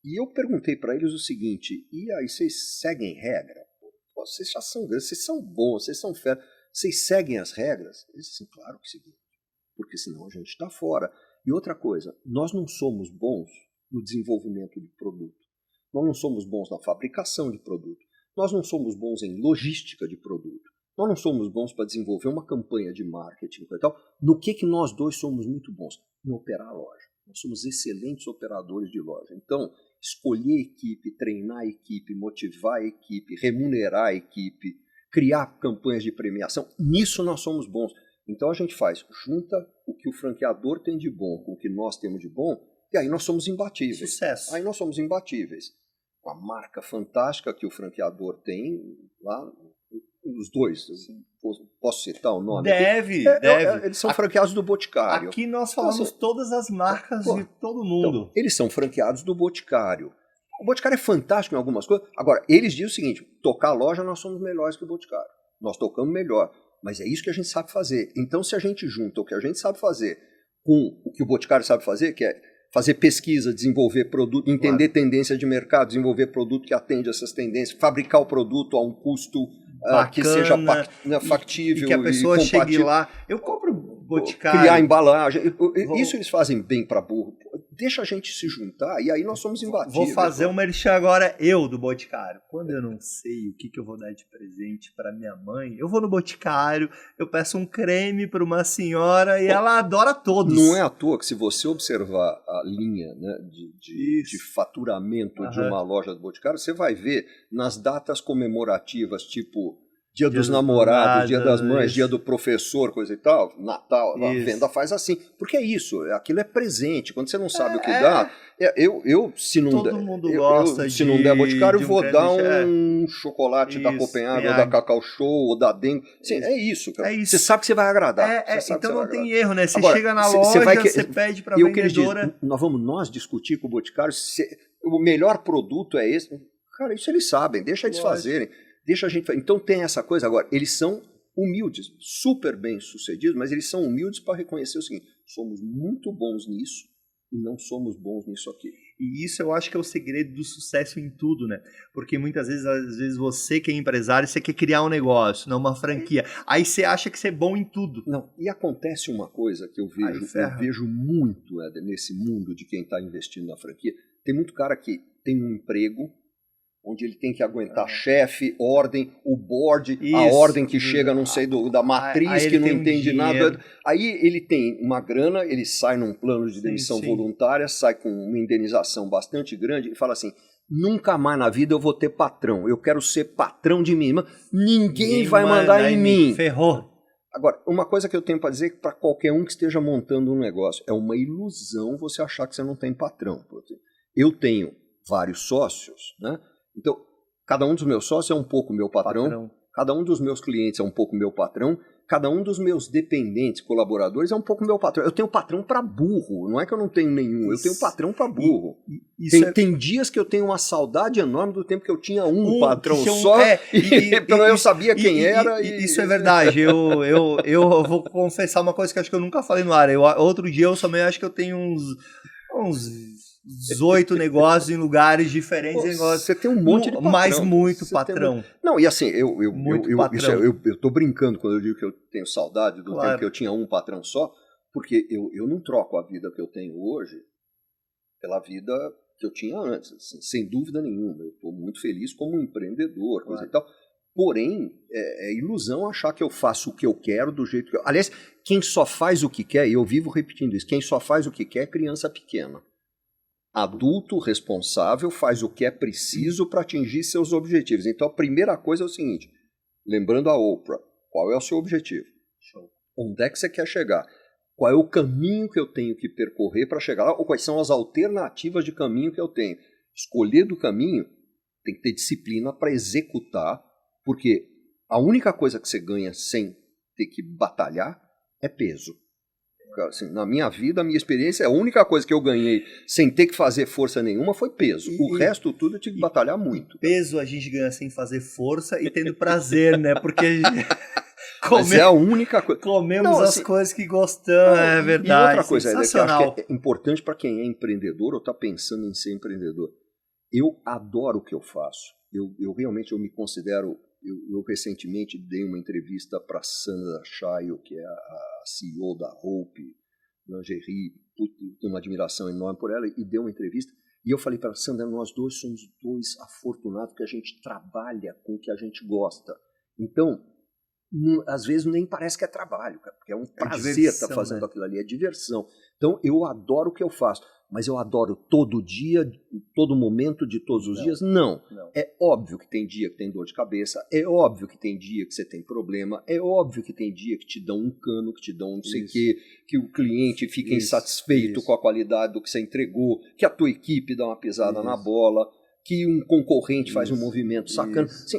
E eu perguntei para eles o seguinte, e aí vocês seguem regra? Vocês já são grandes, vocês são bons, vocês são fera, vocês seguem as regras? Eles disseram, claro que seguimos, porque senão a gente está fora. E outra coisa, nós não somos bons no desenvolvimento de produto, nós não somos bons na fabricação de produto, nós não somos bons em logística de produto, nós não somos bons para desenvolver uma campanha de marketing e tal. No que nós dois somos muito bons? Em operar a loja. Nós somos excelentes operadores de loja. Então, escolher a equipe, treinar a equipe, motivar a equipe, remunerar a equipe, criar campanhas de premiação, nisso nós somos bons. Então a gente junta o que o franqueador tem de bom com o que nós temos de bom, e aí nós somos imbatíveis. Sucesso. Aí nós somos imbatíveis. Uma marca fantástica que o franqueador tem lá, os dois, posso citar o nome? Deve. Eles são franqueados do Boticário. Aqui nós falamos todas as marcas de todo mundo. Então, eles são franqueados do Boticário. O Boticário é fantástico em algumas coisas. Agora, eles dizem o seguinte, tocar a loja nós somos melhores que o Boticário. nós tocamos melhor. Mas é isso que a gente sabe fazer. Então, se a gente junta o que a gente sabe fazer com o que o Boticário sabe fazer, que é fazer pesquisa, desenvolver produto, entender tendência de mercado, desenvolver produto que atende essas tendências, fabricar o produto a um custo que seja factível e que a pessoa e chegue lá. Eu compro Boticário. Criar embalagem. Isso eles fazem bem para burro. Deixa a gente se juntar e aí nós somos imbatíveis. Vou fazer um merchan agora, eu, do Boticário. Quando eu não sei o que eu vou dar de presente para minha mãe, eu vou no Boticário, eu peço um creme para uma senhora e ela adora todos. Não é à toa que se você observar a linha, né, de faturamento de uma loja do Boticário, você vai ver nas datas comemorativas, tipo Dia dos Namorados, Dia das Mães, Dia do Professor, coisa e tal, Natal, a venda faz assim. Porque é isso, aquilo é presente. Quando você não sabe o que dá, se não todo mundo gosta se não der Boticário, eu vou dar um chocolate da Copenhague, ou da Cacau Show, ou da Dengue. Sim, é isso, cara. Você sabe que você vai agradar. Então não tem erro, né? Você chega na loja, você pede pra vendedora... Nós discutir com o Boticário se o melhor produto é esse. Cara, isso eles sabem, deixa eles fazerem. Deixa a gente. Então tem essa coisa agora. Eles são humildes, super bem sucedidos, mas eles são humildes para reconhecer o seguinte: somos muito bons nisso e não somos bons nisso aqui. E isso eu acho que é o segredo do sucesso em tudo, né? Porque muitas vezes, às vezes você que é empresário, você quer criar um negócio, não uma franquia. Aí você acha que você é bom em tudo. Não. E acontece uma coisa que eu vejo muito nesse mundo de quem está investindo na franquia. Tem muito cara que tem um emprego onde ele tem que aguentar chefe, ordem, o board, a ordem que chega, não sei, da matriz, que não entende nada. Aí ele tem uma grana, ele sai num plano de demissão voluntária, sai com uma indenização bastante grande e fala assim: nunca mais na vida eu vou ter patrão, eu quero ser patrão de mim, ninguém vai mandar em mim. Ferrou. Agora, uma coisa que eu tenho para dizer para qualquer um que esteja montando um negócio, é uma ilusão você achar que você não tem patrão. Eu tenho vários sócios, né? Então, cada um dos meus sócios é um pouco meu patrão, cada um dos meus clientes é um pouco meu patrão, cada um dos meus dependentes, colaboradores é um pouco meu patrão. Eu tenho patrão para burro, não é que eu não tenho nenhum, eu tenho patrão para burro. Tem dias que eu tenho uma saudade enorme do tempo que eu tinha um patrão só, então eu sabia quem era. Isso é verdade, eu vou confessar uma coisa que acho que eu nunca falei no ar. Outro dia eu também acho que eu tenho uns 18 negócios em lugares diferentes. Você tem um monte de patrão. Mas muito patrão. Não, e assim, eu tô brincando quando eu digo que eu tenho saudade do tempo que eu tinha um patrão só, porque eu não troco a vida que eu tenho hoje pela vida que eu tinha antes, assim, sem dúvida nenhuma. Eu estou muito feliz como um empreendedor, coisa e tal. Porém, é ilusão achar que eu faço o que eu quero do jeito que eu... Aliás, quem só faz o que quer, e eu vivo repetindo isso, quem só faz o que quer é criança pequena. Adulto responsável faz o que é preciso para atingir seus objetivos. Então, a primeira coisa é o seguinte, lembrando a Oprah, qual é o seu objetivo? Onde é que você quer chegar? Qual é o caminho que eu tenho que percorrer para chegar lá? Ou quais são as alternativas de caminho que eu tenho? Escolher do caminho, tem que ter disciplina para executar, porque a única coisa que você ganha sem ter que batalhar é peso. Assim, na minha vida, a minha experiência, a única coisa que eu ganhei sem ter que fazer força nenhuma foi peso. O resto tudo eu tive que batalhar muito. Peso a gente ganha sem fazer força e tendo prazer, né? Porque mas é a única coisa. Comemos as coisas que gostamos, é verdade. E outra coisa, que eu acho que é importante para quem é empreendedor ou está pensando em ser empreendedor. Eu adoro o que eu faço. Eu realmente me considero... Eu recentemente dei uma entrevista para Sandra Chayo, que é a CEO da Hope, Lingerie, tenho uma admiração enorme por ela, e dei uma entrevista, e eu falei para ela: Sandra, nós dois somos dois afortunados que a gente trabalha com o que a gente gosta. Então, às vezes nem parece que é trabalho, cara, porque é um prazer estar fazendo aquilo ali, é diversão. Então, eu adoro o que eu faço. Mas eu adoro todo dia, todo momento de todos os dias? Não. É óbvio que tem dia que tem dor de cabeça, é óbvio que tem dia que você tem problema, é óbvio que tem dia que te dão um cano, que te dão não sei o quê, que o cliente fica insatisfeito com a qualidade do que você entregou, que a tua equipe dá uma pisada na bola, que um concorrente faz um movimento sacana. Assim,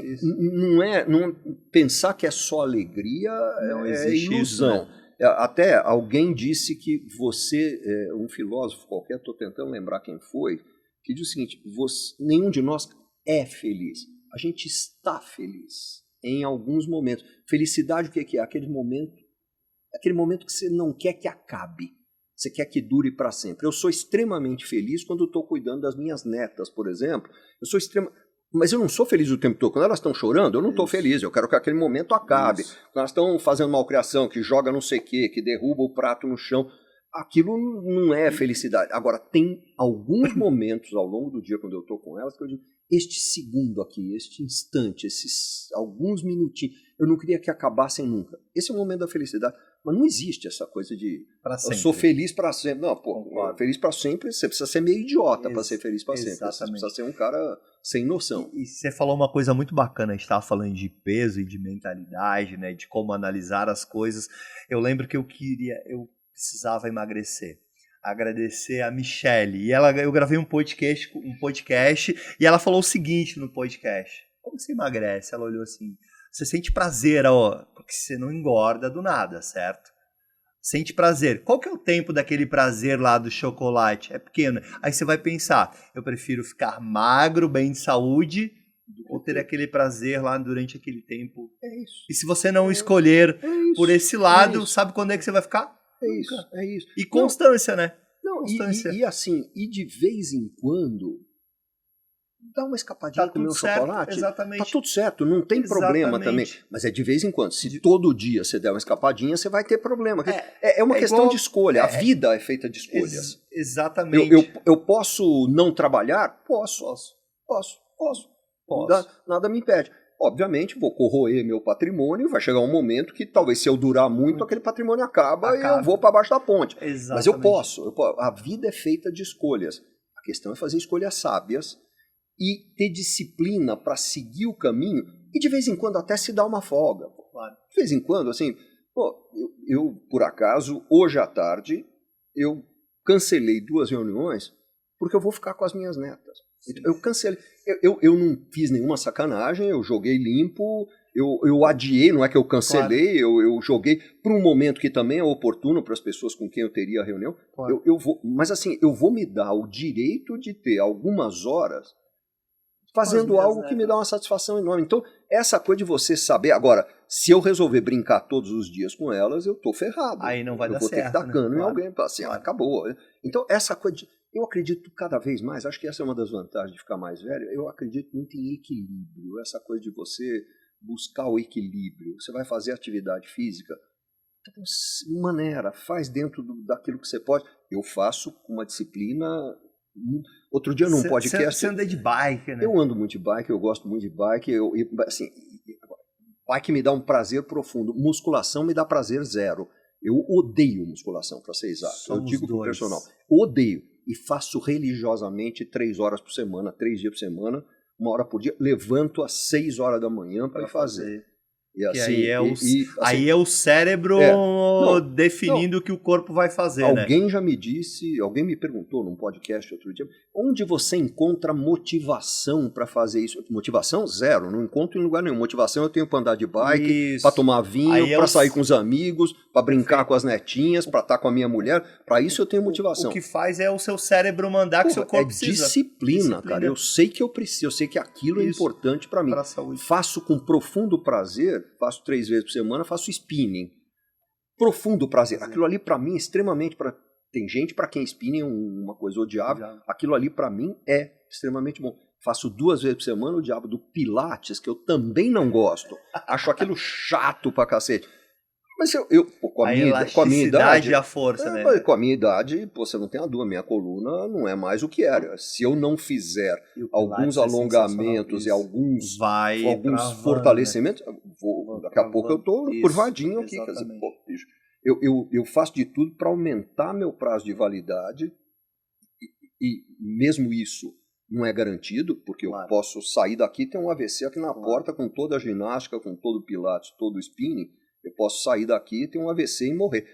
não pensar que é só alegria é ilusão. Isso, né? Até alguém disse que você, um filósofo qualquer, estou tentando lembrar quem foi, que diz o seguinte: nenhum de nós é feliz, a gente está feliz. em alguns momentos. Felicidade, o que é? Aquele momento que você não quer que acabe. Você quer que dure para sempre. Eu sou extremamente feliz quando estou cuidando das minhas netas, por exemplo. Mas eu não sou feliz o tempo todo. Quando elas estão chorando, eu não estou feliz. Eu quero que aquele momento acabe. Isso. Quando elas estão fazendo malcriação, que joga não sei o quê, que derruba o prato no chão, aquilo não é felicidade. Agora, tem alguns momentos ao longo do dia, quando eu estou com elas, que eu digo, este segundo aqui, este instante, esses alguns minutinhos, eu não queria que acabassem nunca. Esse é o momento da felicidade. Mas não existe essa coisa de eu sou feliz para sempre. Não, pô, feliz para sempre, você precisa ser meio idiota para ser feliz para sempre. Você precisa ser um cara sem noção. E você falou uma coisa muito bacana, a gente estava falando de peso e de mentalidade, né, de como analisar as coisas. Eu lembro que eu precisava emagrecer. Agradecer a Michelle. E eu gravei um podcast e ela falou o seguinte no podcast: como você emagrece? Ela olhou assim: você sente prazer, porque você não engorda do nada, certo? Sente prazer. Qual que é o tempo daquele prazer lá do chocolate? É pequeno. Aí você vai pensar: eu prefiro ficar magro, bem de saúde, ou ter aquele prazer lá durante aquele tempo. É isso. E se você não escolher por esse lado, sabe quando é que você vai ficar? É isso. E constância, né? Não, constância. E assim, de vez em quando, dá uma escapadinha com o meu chocolate. Exatamente. Tá tudo certo, não tem problema também. Mas é de vez em quando. Se todo dia você der uma escapadinha, você vai ter problema. É uma questão de escolha. A vida é feita de escolhas. Exatamente. Eu posso não trabalhar? Posso. Nada me impede. Obviamente, vou corroer meu patrimônio, vai chegar um momento que talvez se eu durar muito, aquele patrimônio acaba. E eu vou para baixo da ponte. Exatamente. Mas eu posso. A vida é feita de escolhas. A questão é fazer escolhas sábias e ter disciplina para seguir o caminho e de vez em quando até se dar uma folga. Claro. De vez em quando, assim, eu por acaso, hoje à tarde, eu cancelei 2 reuniões porque eu vou ficar com as minhas netas. Então, eu cancelei. Eu não fiz nenhuma sacanagem, eu joguei limpo, eu adiei, não é que eu cancelei, claro. eu joguei para um momento que também é oportuno para as pessoas com quem eu teria a reunião. Claro. Mas assim, eu vou me dar o direito de ter algumas horas fazendo algo que me dá uma satisfação enorme. Então, essa coisa de você saber... Agora, se eu resolver brincar todos os dias com elas, eu tô ferrado. Aí não vai dar certo. Eu vou ter que dar cano em alguém. Assim, claro. Acabou. Então, essa coisa de... Eu acredito cada vez mais, acho que essa é uma das vantagens de ficar mais velho, eu acredito muito em equilíbrio. Essa coisa de você buscar o equilíbrio. Você vai fazer atividade física, então, de maneira, faz dentro daquilo que você pode. Eu faço com uma disciplina... Outro dia num podcast... Você anda de bike, né? Eu ando muito de bike, eu gosto muito de bike. Assim, bike me dá um prazer profundo. Musculação me dá prazer zero. Eu odeio musculação, para ser exato. Eu digo pro personal. Odeio. E faço religiosamente 3 horas por semana, 3 dias por semana, 1 hora por dia. Levanto às 6 horas da manhã para fazer. E assim, aí é o cérebro definindo o que o corpo vai fazer. Alguém já me disse, alguém me perguntou num podcast outro dia, onde você encontra motivação para fazer isso? Motivação zero, não encontro em lugar nenhum. Motivação eu tenho para andar de bike, para tomar vinho, para sair com os amigos, para brincar com as netinhas, para estar com a minha mulher. Para isso eu tenho motivação. O que faz é o seu cérebro mandar que o seu corpo precisa. Disciplina, cara. Eu sei que eu preciso, eu sei que aquilo é importante para mim. Faço com profundo prazer. Faço 3 vezes por semana, faço spinning. Profundo prazer. Aquilo ali para mim é extremamente... Tem gente para quem spinning é uma coisa odiável. Aquilo ali para mim é extremamente bom. Faço 2 vezes por semana o diabo do Pilates, que eu também não gosto. Acho aquilo chato pra cacete. Mas com a minha idade e a força, né? Com a minha idade, você não tem a dúvida, minha coluna não é mais o que era. Se eu não fizer alguns alongamentos e alguns fortalecimentos, daqui a pouco eu estou curvadinho aqui. Quer dizer, bicho, eu faço de tudo para aumentar meu prazo de validade e mesmo isso não é garantido, porque eu posso sair daqui e ter um AVC aqui na porta com toda a ginástica, com todo o pilates, todo o spinning. Eu posso sair daqui e ter um AVC e morrer.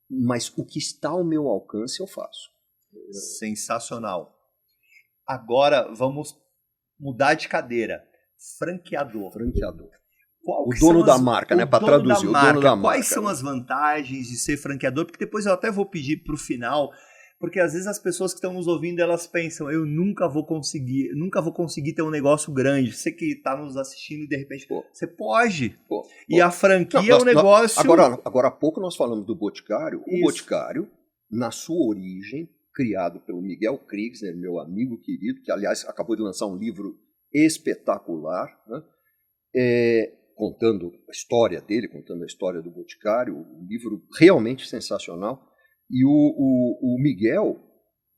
Mas o que está ao meu alcance, eu faço. Sensacional. Agora vamos mudar de cadeira. Franqueador. O dono da marca, né? Para traduzir, o dono da marca. Quais são as vantagens de ser franqueador? Porque depois eu até vou pedir para o final Porque às vezes as pessoas que estão nos ouvindo, elas pensam, eu nunca vou conseguir ter um negócio grande. Você que está nos assistindo e de repente, você pode. E a franquia é um negócio... Agora há pouco nós falamos do Boticário. O Boticário, na sua origem, criado pelo Miguel Kriegsner, meu amigo querido, que aliás acabou de lançar um livro espetacular, né? Contando a história dele, contando a história do Boticário, um livro realmente sensacional. E o Miguel,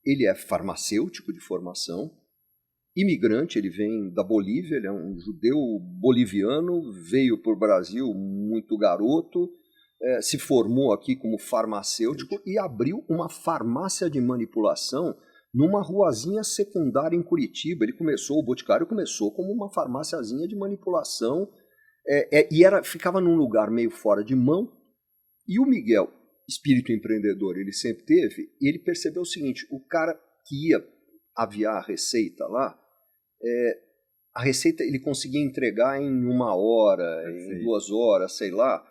ele é farmacêutico de formação, imigrante, ele vem da Bolívia, ele é um judeu boliviano, veio para o Brasil muito garoto, se formou aqui como farmacêutico e abriu uma farmácia de manipulação numa ruazinha secundária em Curitiba. O Boticário começou como uma farmáciazinha de manipulação e ficava num lugar meio fora de mão. E o Miguel, espírito empreendedor, ele sempre teve, e ele percebeu o seguinte, o cara que ia aviar a receita lá, a receita ele conseguia entregar em 1 hora, em 2 horas, sei lá,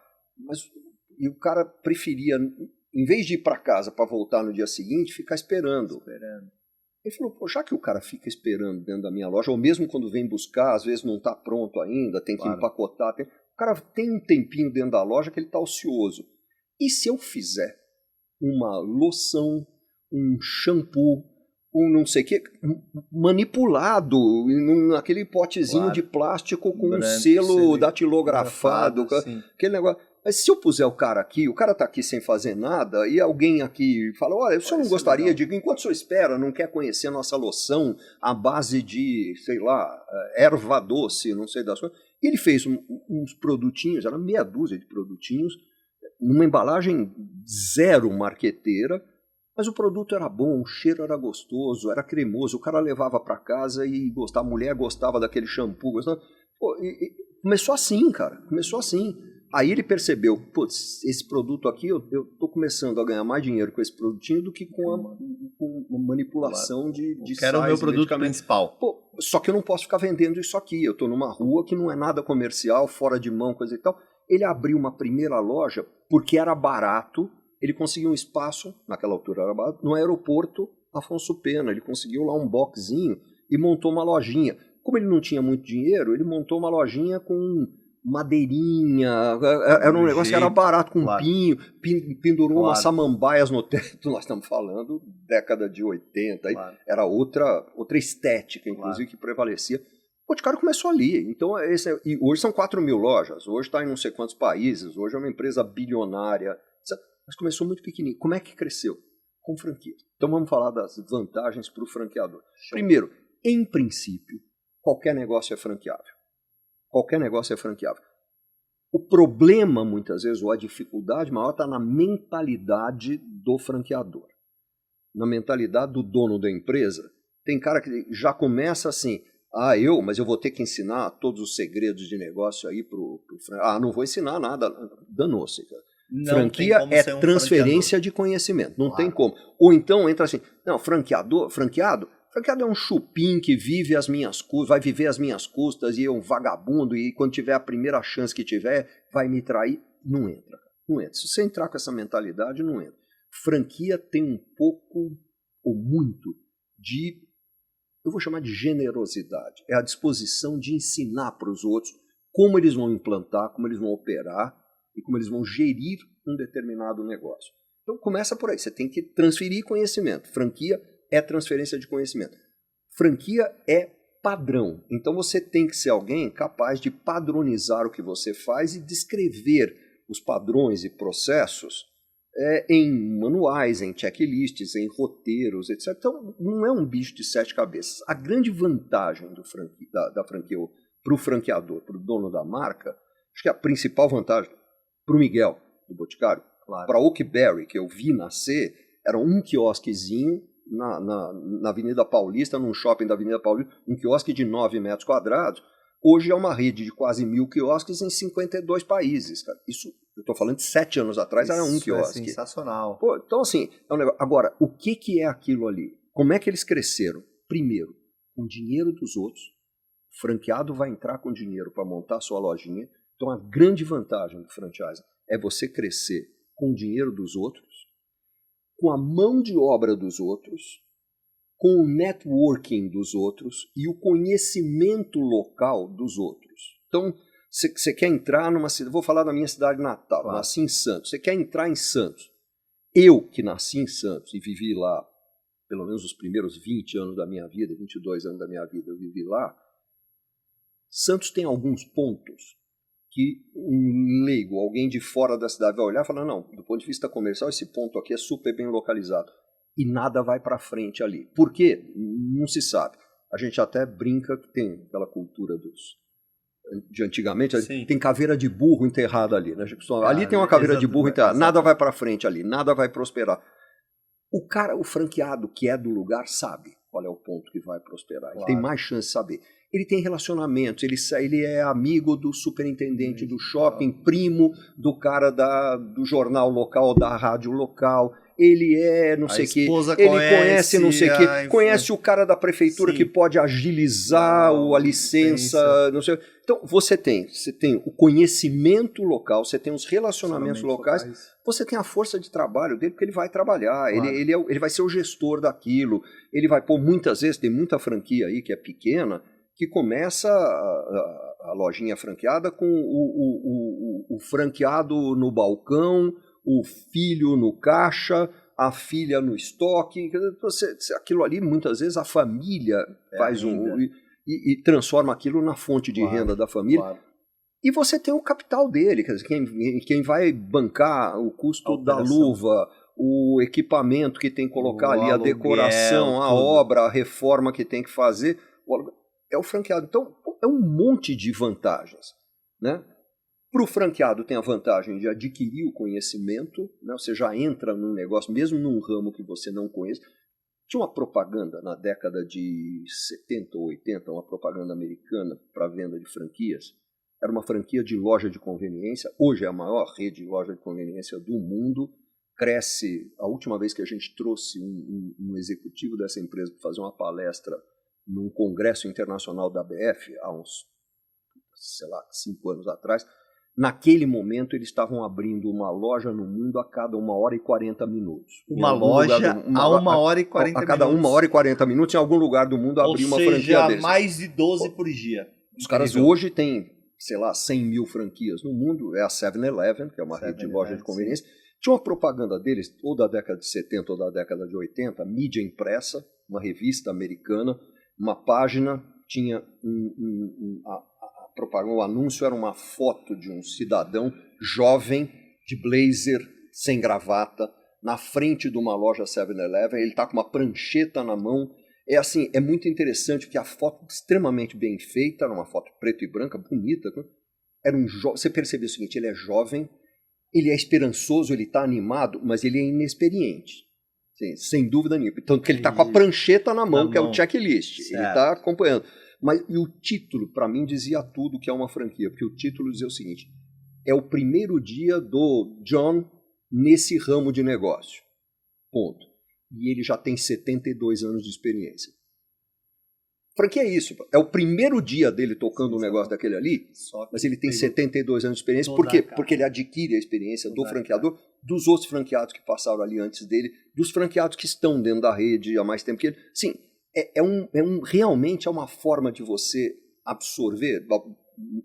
e o cara preferia, em vez de ir para casa para voltar no dia seguinte, ficar esperando. Ele falou, pô, já que o cara fica esperando dentro da minha loja, ou mesmo quando vem buscar, às vezes não está pronto ainda, tem que empacotar, o cara tem um tempinho dentro da loja que ele está ocioso. E se eu fizer uma loção, um shampoo, um não sei o que, manipulado naquele potezinho de plástico com um selo datilografado, aquele negócio. Mas se eu puser o cara tá aqui sem fazer nada, e alguém aqui fala, olha, o senhor não gostaria de, enquanto o senhor espera, não quer conhecer a nossa loção à base de, sei lá, erva doce, não sei das coisas. E ele fez uns produtinhos, era meia dúzia de produtinhos, numa embalagem zero marqueteira, mas o produto era bom, o cheiro era gostoso, era cremoso, o cara levava para casa e gostava, a mulher gostava daquele shampoo, gostava. Pô, começou assim, cara, começou assim. Aí ele percebeu, putz, esse produto aqui, eu tô começando a ganhar mais dinheiro com esse produtinho do que com a manipulação de size. Era o meu produto principal. Pô, só que eu não posso ficar vendendo isso aqui, eu tô numa rua que não é nada comercial, fora de mão, coisa e tal. Ele abriu uma primeira loja porque era barato, ele conseguiu um espaço, naquela altura era barato, no aeroporto Afonso Pena, ele conseguiu lá um boxzinho e montou uma lojinha. Como ele não tinha muito dinheiro, ele montou uma lojinha com madeirinha, era um negócio que era barato, com pinho, pendurou umas samambaias no teto, nós estamos falando década de 80, era outra estética, inclusive, que prevalecia. O Boticário começou ali, então e hoje são 4.000 lojas, hoje está em não sei quantos países, hoje é uma empresa bilionária, mas começou muito pequenininho. Como é que cresceu? Com franquia. Então vamos falar das vantagens para o franqueador. Primeiro, em princípio, qualquer negócio é franqueável. Qualquer negócio é franqueável. O problema, muitas vezes, ou a dificuldade maior está na mentalidade do franqueador. Na mentalidade do dono da empresa. Tem cara que já começa assim, mas eu vou ter que ensinar todos os segredos de negócio aí pro franqueador. Não vou ensinar nada, danou-se, cara. Franquia é transferência de conhecimento, não tem como. Ou então entra assim, não, franqueado é um chupim que vive as minhas custas, vai viver as minhas custas e é um vagabundo e quando tiver a primeira chance que tiver, vai me trair. Não entra. Se você entrar com essa mentalidade, não entra. Franquia tem um pouco ou muito de, eu vou chamar de generosidade. É a disposição de ensinar para os outros como eles vão implantar, como eles vão operar e como eles vão gerir um determinado negócio. Então começa por aí, você tem que transferir conhecimento. Franquia é transferência de conhecimento. Franquia é padrão. Então você tem que ser alguém capaz de padronizar o que você faz e descrever os padrões e processos em manuais, em checklists, em roteiros, etc. Então não é um bicho de 7 cabeças. A grande vantagem da franquia para o franqueador, para o dono da marca, acho que a principal vantagem para o Miguel, do Boticário, para Oakberry, que eu vi nascer, era um quiosquezinho na Avenida Paulista, num shopping da Avenida Paulista, um quiosque de 9 metros quadrados. Hoje é uma rede de quase 1.000 quiosques em 52 países. Cara. Isso, eu estou falando de 7 anos atrás, era um quiosque. É sensacional. Pô, então, assim, é um negócio. Agora, o que é aquilo ali? Como é que eles cresceram? Primeiro, com dinheiro dos outros. O franqueado vai entrar com dinheiro para montar a sua lojinha. Então, a grande vantagem do franchise é você crescer com o dinheiro dos outros. com a mão de obra dos outros, com o networking dos outros e o conhecimento local dos outros. Então, você quer entrar numa cidade, vou falar da minha cidade natal, Claro. Nasci em Santos, você quer entrar em Santos. Eu, que nasci em Santos e vivi lá, pelo menos os primeiros 20 anos da minha vida, 22 anos da minha vida, eu vivi lá, Santos tem alguns pontos que um leigo, alguém de fora da cidade vai olhar e falar, não, do ponto de vista comercial, esse ponto aqui é super bem localizado. E nada vai para frente ali. Por quê? Não se sabe. A gente até brinca que tem aquela cultura de antigamente, Sim. tem caveira de burro enterrada ali. Né? Ali tem uma caveira de burro enterrada, nada vai para frente ali, nada vai prosperar. O franqueado que é do lugar sabe qual é o ponto que vai prosperar. Claro. Ele tem mais chance de saber. Ele tem relacionamentos, ele é amigo do superintendente do shopping, primo do cara do jornal local, da rádio local, ele é não sei o que, ele conhece não sei o que, conhece o cara da prefeitura. Sim. Que pode agilizar a licença, não sei. Então você tem o conhecimento local, você tem os relacionamentos locais, você tem a força de trabalho dele, porque ele vai trabalhar, claro. ele vai ser o gestor daquilo, ele vai pôr muitas vezes, tem muita franquia aí que é pequena, que começa a lojinha franqueada com o franqueado no balcão, o filho no caixa, a filha no estoque. Aquilo ali, muitas vezes, a família faz e transforma aquilo na fonte de renda da família. Claro. E você tem o capital dele, quer dizer, quem vai bancar o custo da luva, o equipamento que tem que colocar ali, a decoração, a obra, a reforma que tem que fazer, é o franqueado. Então, é um monte de vantagens, né? Para o franqueado tem a vantagem de adquirir o conhecimento, né? Você já entra num negócio, mesmo num ramo que você não conhece. Tinha uma propaganda na década de 70 ou 80, uma propaganda americana para venda de franquias. Era uma franquia de loja de conveniência, hoje é a maior rede de loja de conveniência do mundo, cresce. A última vez que a gente trouxe um executivo dessa empresa para fazer uma palestra num congresso internacional da BF, há uns, 5 anos atrás, naquele momento eles estavam abrindo uma loja no mundo a cada 1h40 minutos. Uma loja a 1h40 minutos? A cada 1h40 minutos, em algum lugar do mundo, abrir uma franquia deles. Ou seja, mais de 12 por dia. Os caras hoje têm, 100 mil franquias no mundo, é a 7-Eleven, que é uma rede de loja de conveniência. Sim. Tinha uma propaganda deles, ou da década de 70 ou da década de 80, mídia impressa, uma revista americana, uma página, tinha propaganda, o anúncio era uma foto de um cidadão jovem, de blazer, sem gravata, na frente de uma loja 7-Eleven, ele está com uma prancheta na mão. É muito interessante, porque a foto extremamente bem feita, era uma foto preto e branca, bonita. Era você percebeu o seguinte, ele é jovem, ele é esperançoso, ele está animado, mas ele é inexperiente. Sim, sem dúvida nenhuma. Tanto que ele está com a prancheta na mão, que é o checklist. Certo. Ele está acompanhando. E o título, para mim, dizia tudo que é uma franquia. Porque o título dizia o seguinte, é o primeiro dia do John nesse ramo de negócio. Ponto. E ele já tem 72 anos de experiência. Franquia é isso. É o primeiro dia dele tocando um negócio daquele ali, mas ele tem 72 anos de experiência. Por quê? Porque ele adquire a experiência do franqueador, dos outros franqueados que passaram ali antes dele, dos franqueados que estão dentro da rede há mais tempo que ele. Sim, realmente é uma forma de você absorver.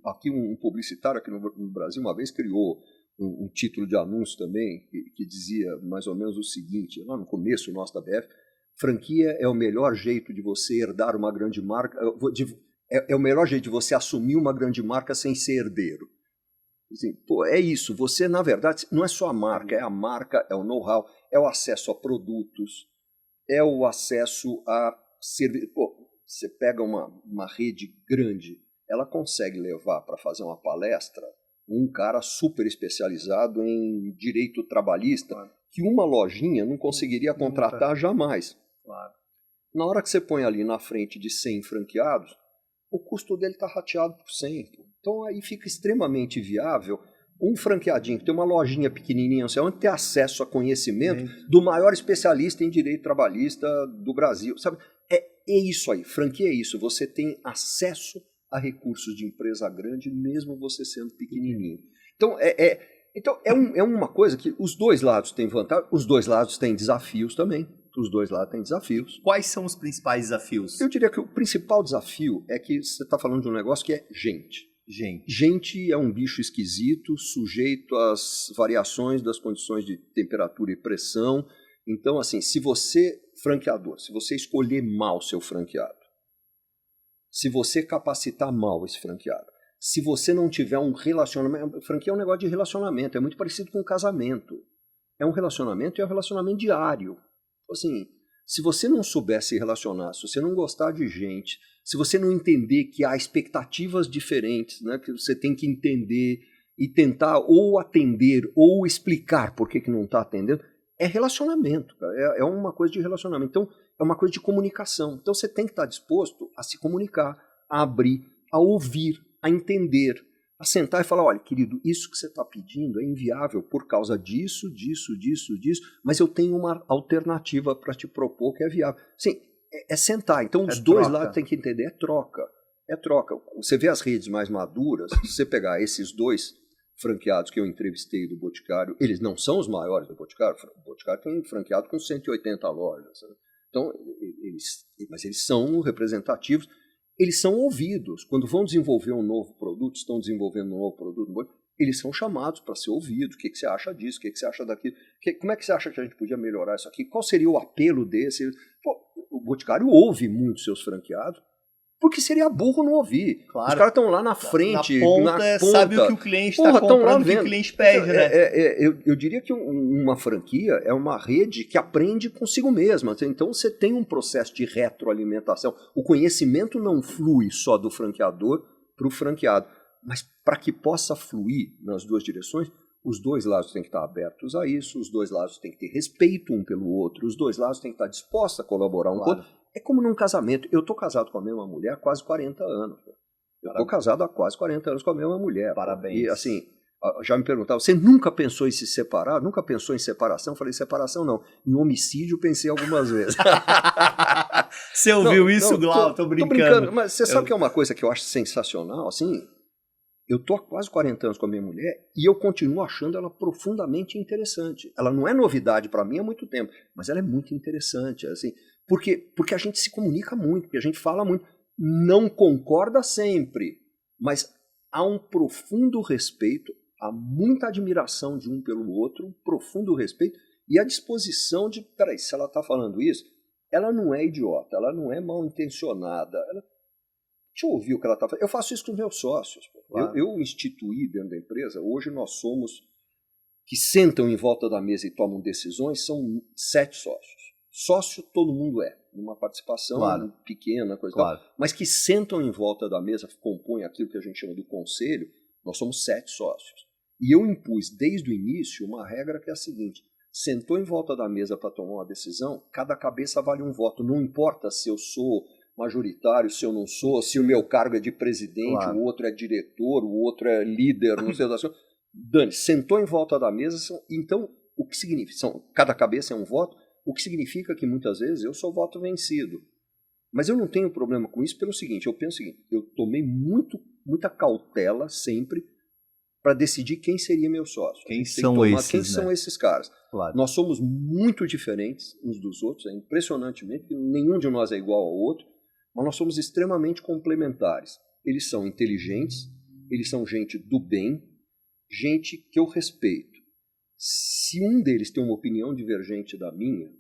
Aqui um publicitário aqui no Brasil uma vez criou um título de anúncio também que dizia mais ou menos o seguinte, lá no começo nosso da BF, franquia é o melhor jeito de você herdar uma grande marca, é o melhor jeito de você assumir uma grande marca sem ser herdeiro. Assim, é isso, você na verdade não é só a marca, é o know-how, é o acesso a produtos, é o acesso a serviço. Você pega uma rede grande, ela consegue levar para fazer uma palestra um cara super especializado em direito trabalhista, que uma lojinha não conseguiria contratar jamais. Claro. Na hora que você põe ali na frente de 100 franqueados, o custo dele está rateado por 100. Então aí fica extremamente viável um franqueadinho que tem uma lojinha pequenininha, onde ter acesso a conhecimento do maior especialista em direito trabalhista do Brasil. Sabe? É isso aí, franquia é isso, você tem acesso a recursos de empresa grande, mesmo você sendo pequenininho. Então, Então, é uma coisa que os dois lados têm vantagem, os dois lados têm desafios também. Os dois lados têm desafios. Quais são os principais desafios? Eu diria que o principal desafio é que você está falando de um negócio que é gente. Gente é um bicho esquisito, sujeito às variações das condições de temperatura e pressão. Então, assim, se você, franqueador, se você escolher mal seu franqueado, se você capacitar mal esse franqueado, se você não tiver um relacionamento... Franquia é um negócio de relacionamento, é muito parecido com um casamento. É um relacionamento e é um relacionamento diário. Assim, se você não souber se relacionar, se você não gostar de gente, se você não entender que há expectativas diferentes, né, que você tem que entender e tentar ou atender ou explicar por que não está atendendo, é relacionamento, cara. É uma coisa de relacionamento. Então, é uma coisa de comunicação. Então, você tem que estar disposto a se comunicar, a abrir, a ouvir, a entender, a sentar e falar, olha, querido, isso que você está pedindo é inviável por causa disso, mas eu tenho uma alternativa para te propor que é viável. Sim, é sentar. Então, os dois lados têm que entender, é troca. Você vê as redes mais maduras, se você pegar esses dois franqueados que eu entrevistei do Boticário, eles não são os maiores do Boticário. O Boticário tem franqueado com 180 lojas. Né? Então, mas eles são representativos, eles são ouvidos. Quando vão desenvolver um novo produto, estão desenvolvendo um novo produto, eles são chamados para ser ouvidos. O que você acha disso? O que você acha daquilo? Como é que você acha que a gente podia melhorar isso aqui? Qual seria o apelo desse? Pô, o Boticário ouve muito seus franqueados, porque seria burro não ouvir. Claro. Os caras estão lá na frente, na ponta. Sabe o que o cliente está comprando, o que o cliente pede, né? Eu diria que uma franquia é uma rede que aprende consigo mesma. Então você tem um processo de retroalimentação. O conhecimento não flui só do franqueador para o franqueado. Mas para que possa fluir nas duas direções, os dois lados têm que estar abertos a isso, os dois lados têm que ter respeito um pelo outro, os dois lados têm que estar dispostos a colaborar um com o outro. É como num casamento. Eu estou casado com a mesma mulher há quase 40 anos. Eu estou casado há quase 40 anos com a mesma mulher. Parabéns. E assim, já me perguntavam, você nunca pensou em se separar? Nunca pensou em separação? Eu falei, separação não. Em homicídio pensei algumas vezes. Você ouviu isso, Glau? Tô brincando. Mas você sabe que é uma coisa que eu acho sensacional? Assim, eu estou há quase 40 anos com a minha mulher e eu continuo achando ela profundamente interessante. Ela não é novidade para mim há muito tempo, mas ela é muito interessante. Assim, porque a gente se comunica muito, porque a gente fala muito. Não concorda sempre, mas há um profundo respeito, há muita admiração de um pelo outro, um profundo respeito e a disposição de, peraí, se ela está falando isso, ela não é idiota, ela não é mal intencionada. Deixa eu ouvir o que ela está falando. Eu faço isso com os meus sócios. Claro. Eu instituí dentro da empresa, hoje nós somos, que sentam em volta da mesa e tomam decisões, são 7 sócios. Sócio todo mundo é, numa participação pequena, coisa tal, mas que sentam em volta da mesa, compõem aquilo que a gente chama do conselho, nós somos 7 sócios. E eu impus desde o início uma regra que é a seguinte, sentou em volta da mesa para tomar uma decisão, cada cabeça vale um voto, não importa se eu sou majoritário, se eu não sou, se o meu cargo é de presidente, o outro é diretor, o outro é líder, não sei das coisas. Dani, sentou em volta da mesa, então o que significa? Cada cabeça é um voto, o que significa que muitas vezes eu sou voto vencido. Mas eu não tenho problema com isso pelo seguinte, eu penso o seguinte, eu tomei muita cautela sempre para decidir quem seria meu sócio. Quem são esses caras? Claro. Nós somos muito diferentes uns dos outros, impressionantemente, nenhum de nós é igual ao outro, mas nós somos extremamente complementares. Eles são inteligentes, eles são gente do bem, gente que eu respeito. Se um deles tem uma opinião divergente da minha,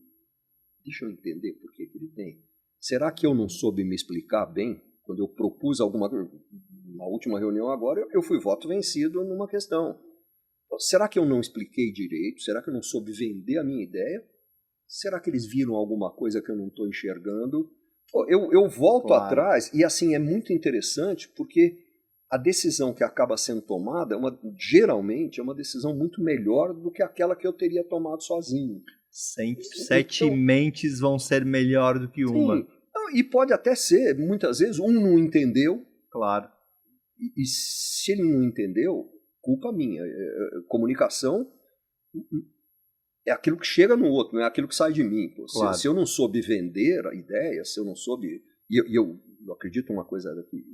deixa eu entender por que ele tem. Será que eu não soube me explicar bem? Quando eu propus alguma coisa, na última reunião agora, eu fui voto vencido numa questão. Será que eu não expliquei direito? Será que eu não soube vender a minha ideia? Será que eles viram alguma coisa que eu não estou enxergando? Eu volto atrás e assim é muito interessante porque a decisão que acaba sendo tomada geralmente é uma decisão muito melhor do que aquela que eu teria tomado sozinho. 7 mentes vão ser melhor do que uma. Sim. E pode até ser, muitas vezes, um não entendeu. Claro. E se ele não entendeu, culpa minha. Comunicação é aquilo que chega no outro, não é aquilo que sai de mim. Claro. Se eu não soube vender a ideia, se eu não soube... E eu acredito uma coisa aqui.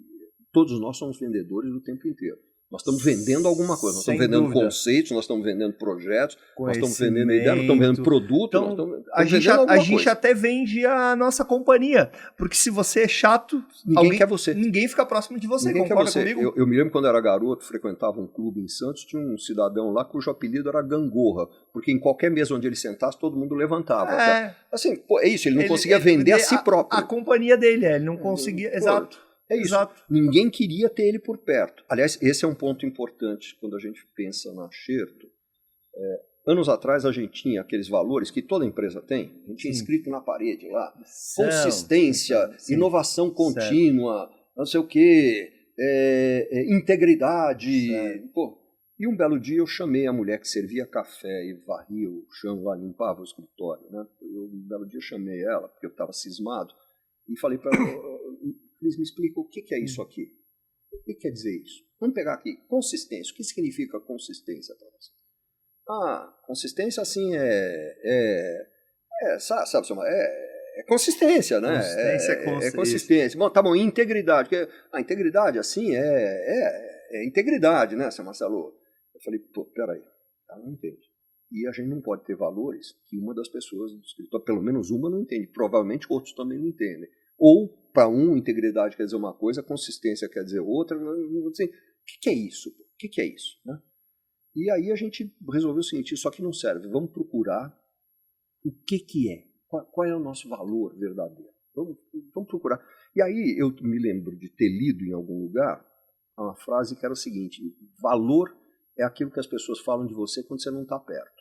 Todos nós somos vendedores o tempo inteiro. Nós estamos vendendo alguma coisa, nós Sem estamos vendendo dúvida. conceitos, nós estamos vendendo projetos, nós estamos vendendo ideia, nós estamos vendendo produto. Então, a gente até vende a nossa companhia, porque se você é chato, ninguém quer você. Ninguém fica próximo de você, Ninguém concorda quer você. comigo? Eu me lembro quando eu era garoto, frequentava um clube em Santos, tinha um cidadão lá cujo apelido era Gangorra, porque em qualquer mesa onde ele sentasse, todo mundo levantava. Assim, pô, é isso, ele não conseguia vender a si próprio. A companhia dele, ele não conseguia, exato. É isso. Exato. Ninguém queria ter ele por perto. Aliás, esse é um ponto importante quando a gente pensa na Xerto. Anos atrás a gente tinha aqueles valores que toda empresa tem. A gente tinha escrito na parede lá. Consistência, inovação contínua, não sei o quê, integridade. Pô, e um belo dia eu chamei a mulher que servia café e varria o chão lá, limpava o escritório. Né? Um belo dia eu chamei ela, porque eu estava cismado, e falei para ela... Cris, me explica o que é isso aqui. O que quer dizer isso? Vamos pegar aqui, consistência. O que significa consistência para você? Consistência, assim, sabe, é consistência, né? É consistência. Bom, tá bom, integridade. A integridade, assim, é integridade, né, seu Marcelo? Eu falei, pô, peraí, ela não entende. E a gente não pode ter valores que uma das pessoas do escritório, pelo menos uma, não entende. Provavelmente outros também não entendem. Ou, para integridade quer dizer uma coisa, consistência quer dizer outra. Assim, o que é isso? O que é isso? Né? E aí a gente resolveu o seguinte, isso aqui não serve, vamos procurar o que é, qual é o nosso valor verdadeiro. Vamos procurar. E aí eu me lembro de ter lido em algum lugar uma frase que era o seguinte, valor é aquilo que as pessoas falam de você quando você não está perto.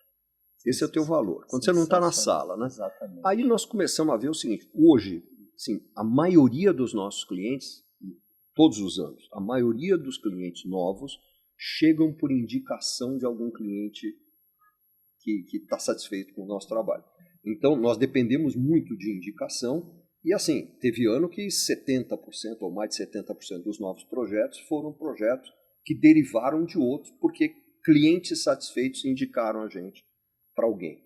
Esse é o teu valor, quando você não está na sala. Né? Exatamente. Aí nós começamos a ver o seguinte, hoje... Sim, a maioria dos nossos clientes, todos os anos, a maioria dos clientes novos chegam por indicação de algum cliente que está satisfeito com o nosso trabalho. Então, nós dependemos muito de indicação e, assim, teve ano que 70% ou mais de 70% dos novos projetos foram projetos que derivaram de outros porque clientes satisfeitos indicaram a gente para alguém.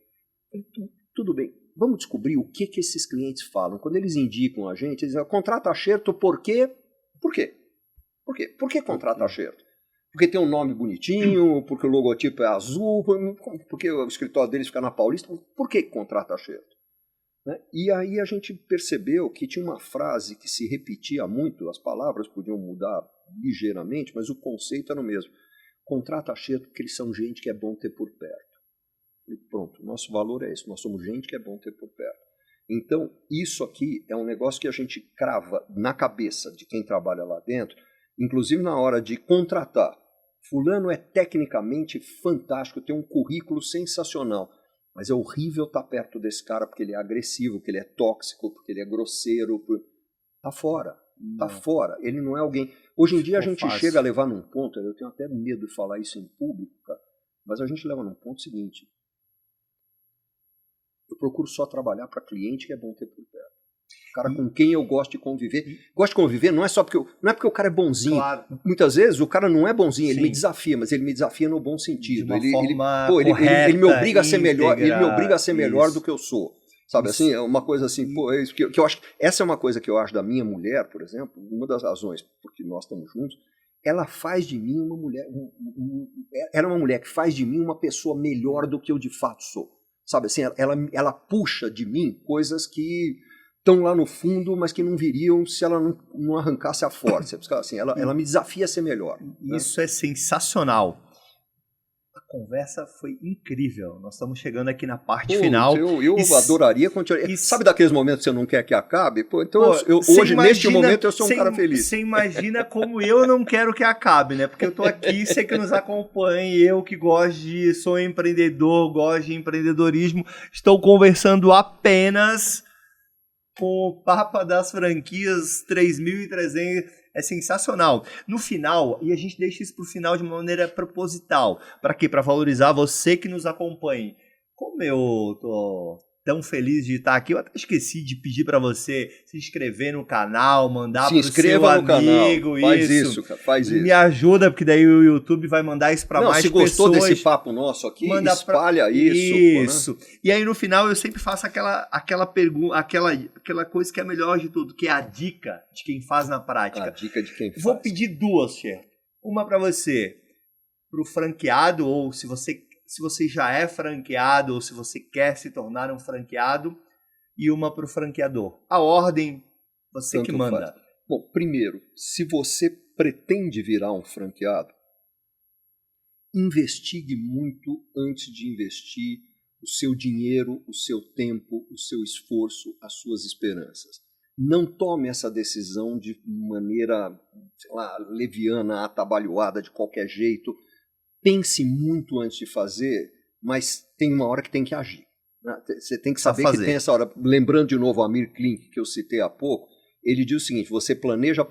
Então, tudo bem. Vamos descobrir o que esses clientes falam. Quando eles indicam a gente, eles dizem, contrata a Xerto por quê? Por quê? Por que contrata a Xerto? Porque tem um nome bonitinho, porque o logotipo é azul, porque o escritório deles fica na Paulista. Por que contrata a Xerto? Né? E aí a gente percebeu que tinha uma frase que se repetia muito, as palavras podiam mudar ligeiramente, mas o conceito era o mesmo. Contrata a Xerto porque eles são gente que é bom ter por perto. E pronto, nosso valor é esse, nós somos gente que é bom ter por perto. Então, isso aqui é um negócio que a gente crava na cabeça de quem trabalha lá dentro, inclusive na hora de contratar. Fulano é tecnicamente fantástico, tem um currículo sensacional, mas é horrível estar perto desse cara porque ele é agressivo, porque ele é tóxico, porque ele é grosseiro. Tá fora, tá fora, ele não é alguém... Hoje em dia a gente chega a levar num ponto, eu tenho até medo de falar isso em público, cara, mas a gente leva num ponto seguinte... Eu procuro só trabalhar para cliente que é bom ter por perto. Cara com quem eu gosto de conviver. Gosto de conviver não é só porque não é porque o cara é bonzinho. Claro. Muitas vezes o cara não é bonzinho, ele me desafia, mas ele me desafia no bom sentido. Ele me obriga a ser melhor, ele me obriga a ser melhor do que eu sou. Sabe assim, é uma coisa assim, pô, é isso que eu acho. Essa é uma coisa que eu acho da minha mulher, por exemplo, uma das razões porque nós estamos juntos, ela faz de mim uma mulher, ela é uma mulher que faz de mim uma pessoa melhor do que eu de fato sou. Sabe assim, ela puxa de mim coisas que estão lá no fundo, mas que não viriam se ela não arrancasse a força. Assim, ela me desafia a ser melhor. Isso é sensacional. A conversa foi incrível. Nós estamos chegando aqui na parte final. Eu adoraria continuar. Sabe daqueles momentos que você não quer que acabe? Então, hoje, neste momento, eu sou um cara feliz. Você imagina como eu não quero que acabe, né? Porque eu tô aqui, você que nos acompanha, eu que sou empreendedor, gosto de empreendedorismo, estou conversando apenas com o Papa das Franquias 3.300. É sensacional. No final, e a gente deixa isso para o final de uma maneira proposital. Para quê? Para valorizar você que nos acompanha. Como eu tô tão feliz de estar aqui, eu até esqueci de pedir para você se inscrever no canal, mandar para o seu amigo. Faz isso, cara, faz isso. Me ajuda, porque daí o YouTube vai mandar isso para mais pessoas. Se gostou desse papo nosso aqui, espalha isso. Pô, né? E aí no final eu sempre faço aquela pergunta, aquela coisa que é melhor de tudo, que é a dica de quem faz na prática. A dica de quem faz. Vou pedir duas, Xerto. Uma para você, para o franqueado, ou se você já é franqueado, ou se você quer se tornar um franqueado, e uma para o franqueador. A ordem, você Tanto que manda. faz. Bom, primeiro, se você pretende virar um franqueado, investigue muito antes de investir o seu dinheiro, o seu tempo, o seu esforço, as suas esperanças. Não tome essa decisão de maneira, sei lá, leviana, atabalhoada, de qualquer jeito. Pense muito antes de fazer, mas tem uma hora que tem que agir. Você tem que saber que tem essa hora. Lembrando de novo o Amir Klink, que eu citei há pouco, ele diz o seguinte: você planeja,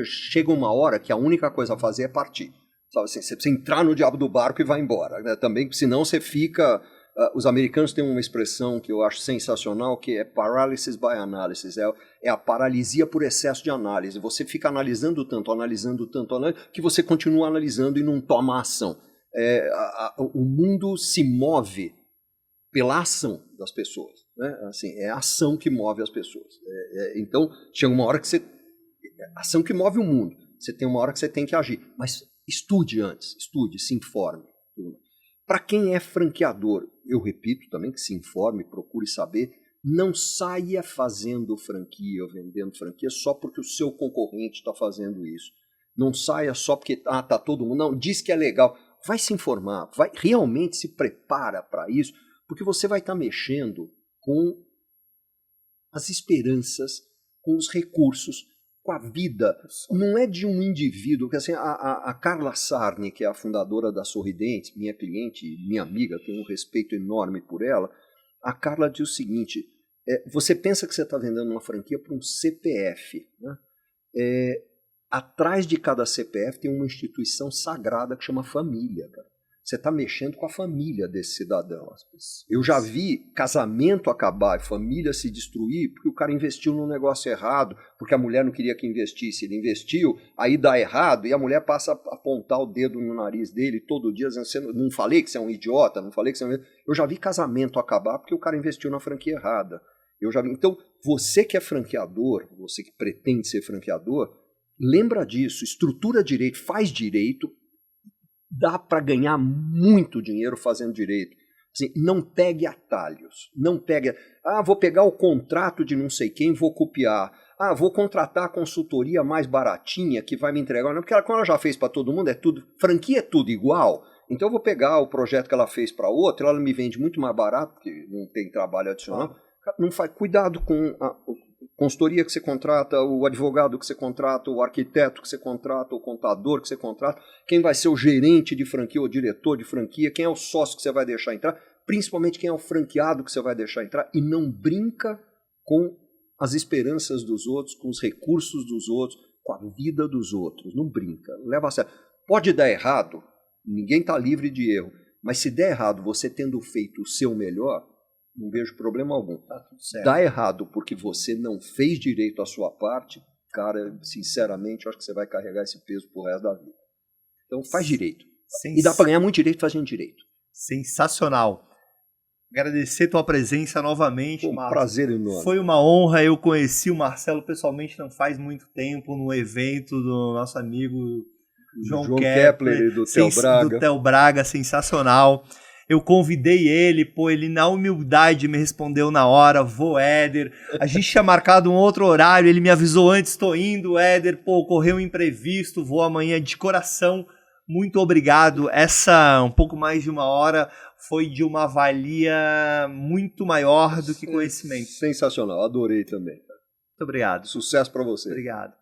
chega uma hora que a única coisa a fazer é partir. Sabe assim, você precisa entrar no diabo do barco e vai embora. Né? Também, senão você fica... os americanos têm uma expressão que eu acho sensacional, que é paralysis by analysis. É a paralisia por excesso de análise. Você fica analisando tanto, que você continua analisando e não toma ação. O mundo se move pela ação das pessoas. Né? Assim, é a ação que move as pessoas. Então, chega uma hora que você... ação que move o mundo. Você tem uma hora que você tem que agir. Mas estude antes, se informe. Para quem é franqueador, eu repito também que se informe, procure saber, não saia fazendo franquia ou vendendo franquia só porque o seu concorrente está fazendo isso. Não saia só porque tá todo mundo, não, diz que é legal. Vai se informar, realmente se prepara para isso, porque você vai estar mexendo com as esperanças, com os recursos, com a vida. Não é de um indivíduo, porque assim, a Carla Sarni, que é a fundadora da Sorridentes, minha cliente, minha amiga, tenho um respeito enorme por ela, a Carla diz o seguinte: você pensa que você está vendendo uma franquia para um CPF, né? Atrás de cada CPF tem uma instituição sagrada que chama família, cara. Você está mexendo com a família desse cidadão. Eu já vi casamento acabar e família se destruir porque o cara investiu num negócio errado, porque a mulher não queria que investisse. Ele investiu, aí dá errado, e a mulher passa a apontar o dedo no nariz dele todo dia, dizendo: não falei que você é um idiota, não falei que você é um... Eu já vi casamento acabar porque o cara investiu na franquia errada. Eu já vi. Então, você que é franqueador, você que pretende ser franqueador, lembra disso, estrutura direito, faz direito. Dá para ganhar muito dinheiro fazendo direito. Assim, não pegue atalhos. Não pegue... vou pegar o contrato de não sei quem, vou copiar. Vou contratar a consultoria mais baratinha que vai me entregar. Não, porque ela já fez para todo mundo, é tudo... Franquia é tudo igual. Então eu vou pegar o projeto que ela fez para outra, ela me vende muito mais barato, porque não tem trabalho adicional. Não faz... Cuidado com a consultoria que você contrata, o advogado que você contrata, o arquiteto que você contrata, o contador que você contrata, quem vai ser o gerente de franquia, o diretor de franquia, quem é o sócio que você vai deixar entrar, principalmente quem é o franqueado que você vai deixar entrar, e não brinca com as esperanças dos outros, com os recursos dos outros, com a vida dos outros. Não brinca, leva a sério. Pode dar errado, ninguém está livre de erro, mas se der errado, você tendo feito o seu melhor, não vejo problema algum. Tá tudo certo. Dá errado porque você não fez direito a sua parte, cara, sinceramente, eu acho que você vai carregar esse peso pro resto da vida. Então faz direito. E dá para ganhar muito direito fazendo direito. Sensacional. Agradecer tua presença novamente. Foi um prazer enorme. Foi uma honra. Eu conheci o Marcelo pessoalmente não faz muito tempo, no evento do nosso amigo João Kepler e do Theo Braga. Do Theo Braga, sensacional. Eu convidei ele, ele na humildade me respondeu na hora: vou, Éder. A gente tinha marcado um outro horário, ele me avisou antes: estou indo, Éder. Ocorreu um imprevisto, vou amanhã. De coração, muito obrigado. Essa, um pouco mais de uma hora, foi de uma valia muito maior do que conhecimento. Sensacional, adorei também. Muito obrigado. Sucesso para você. Obrigado.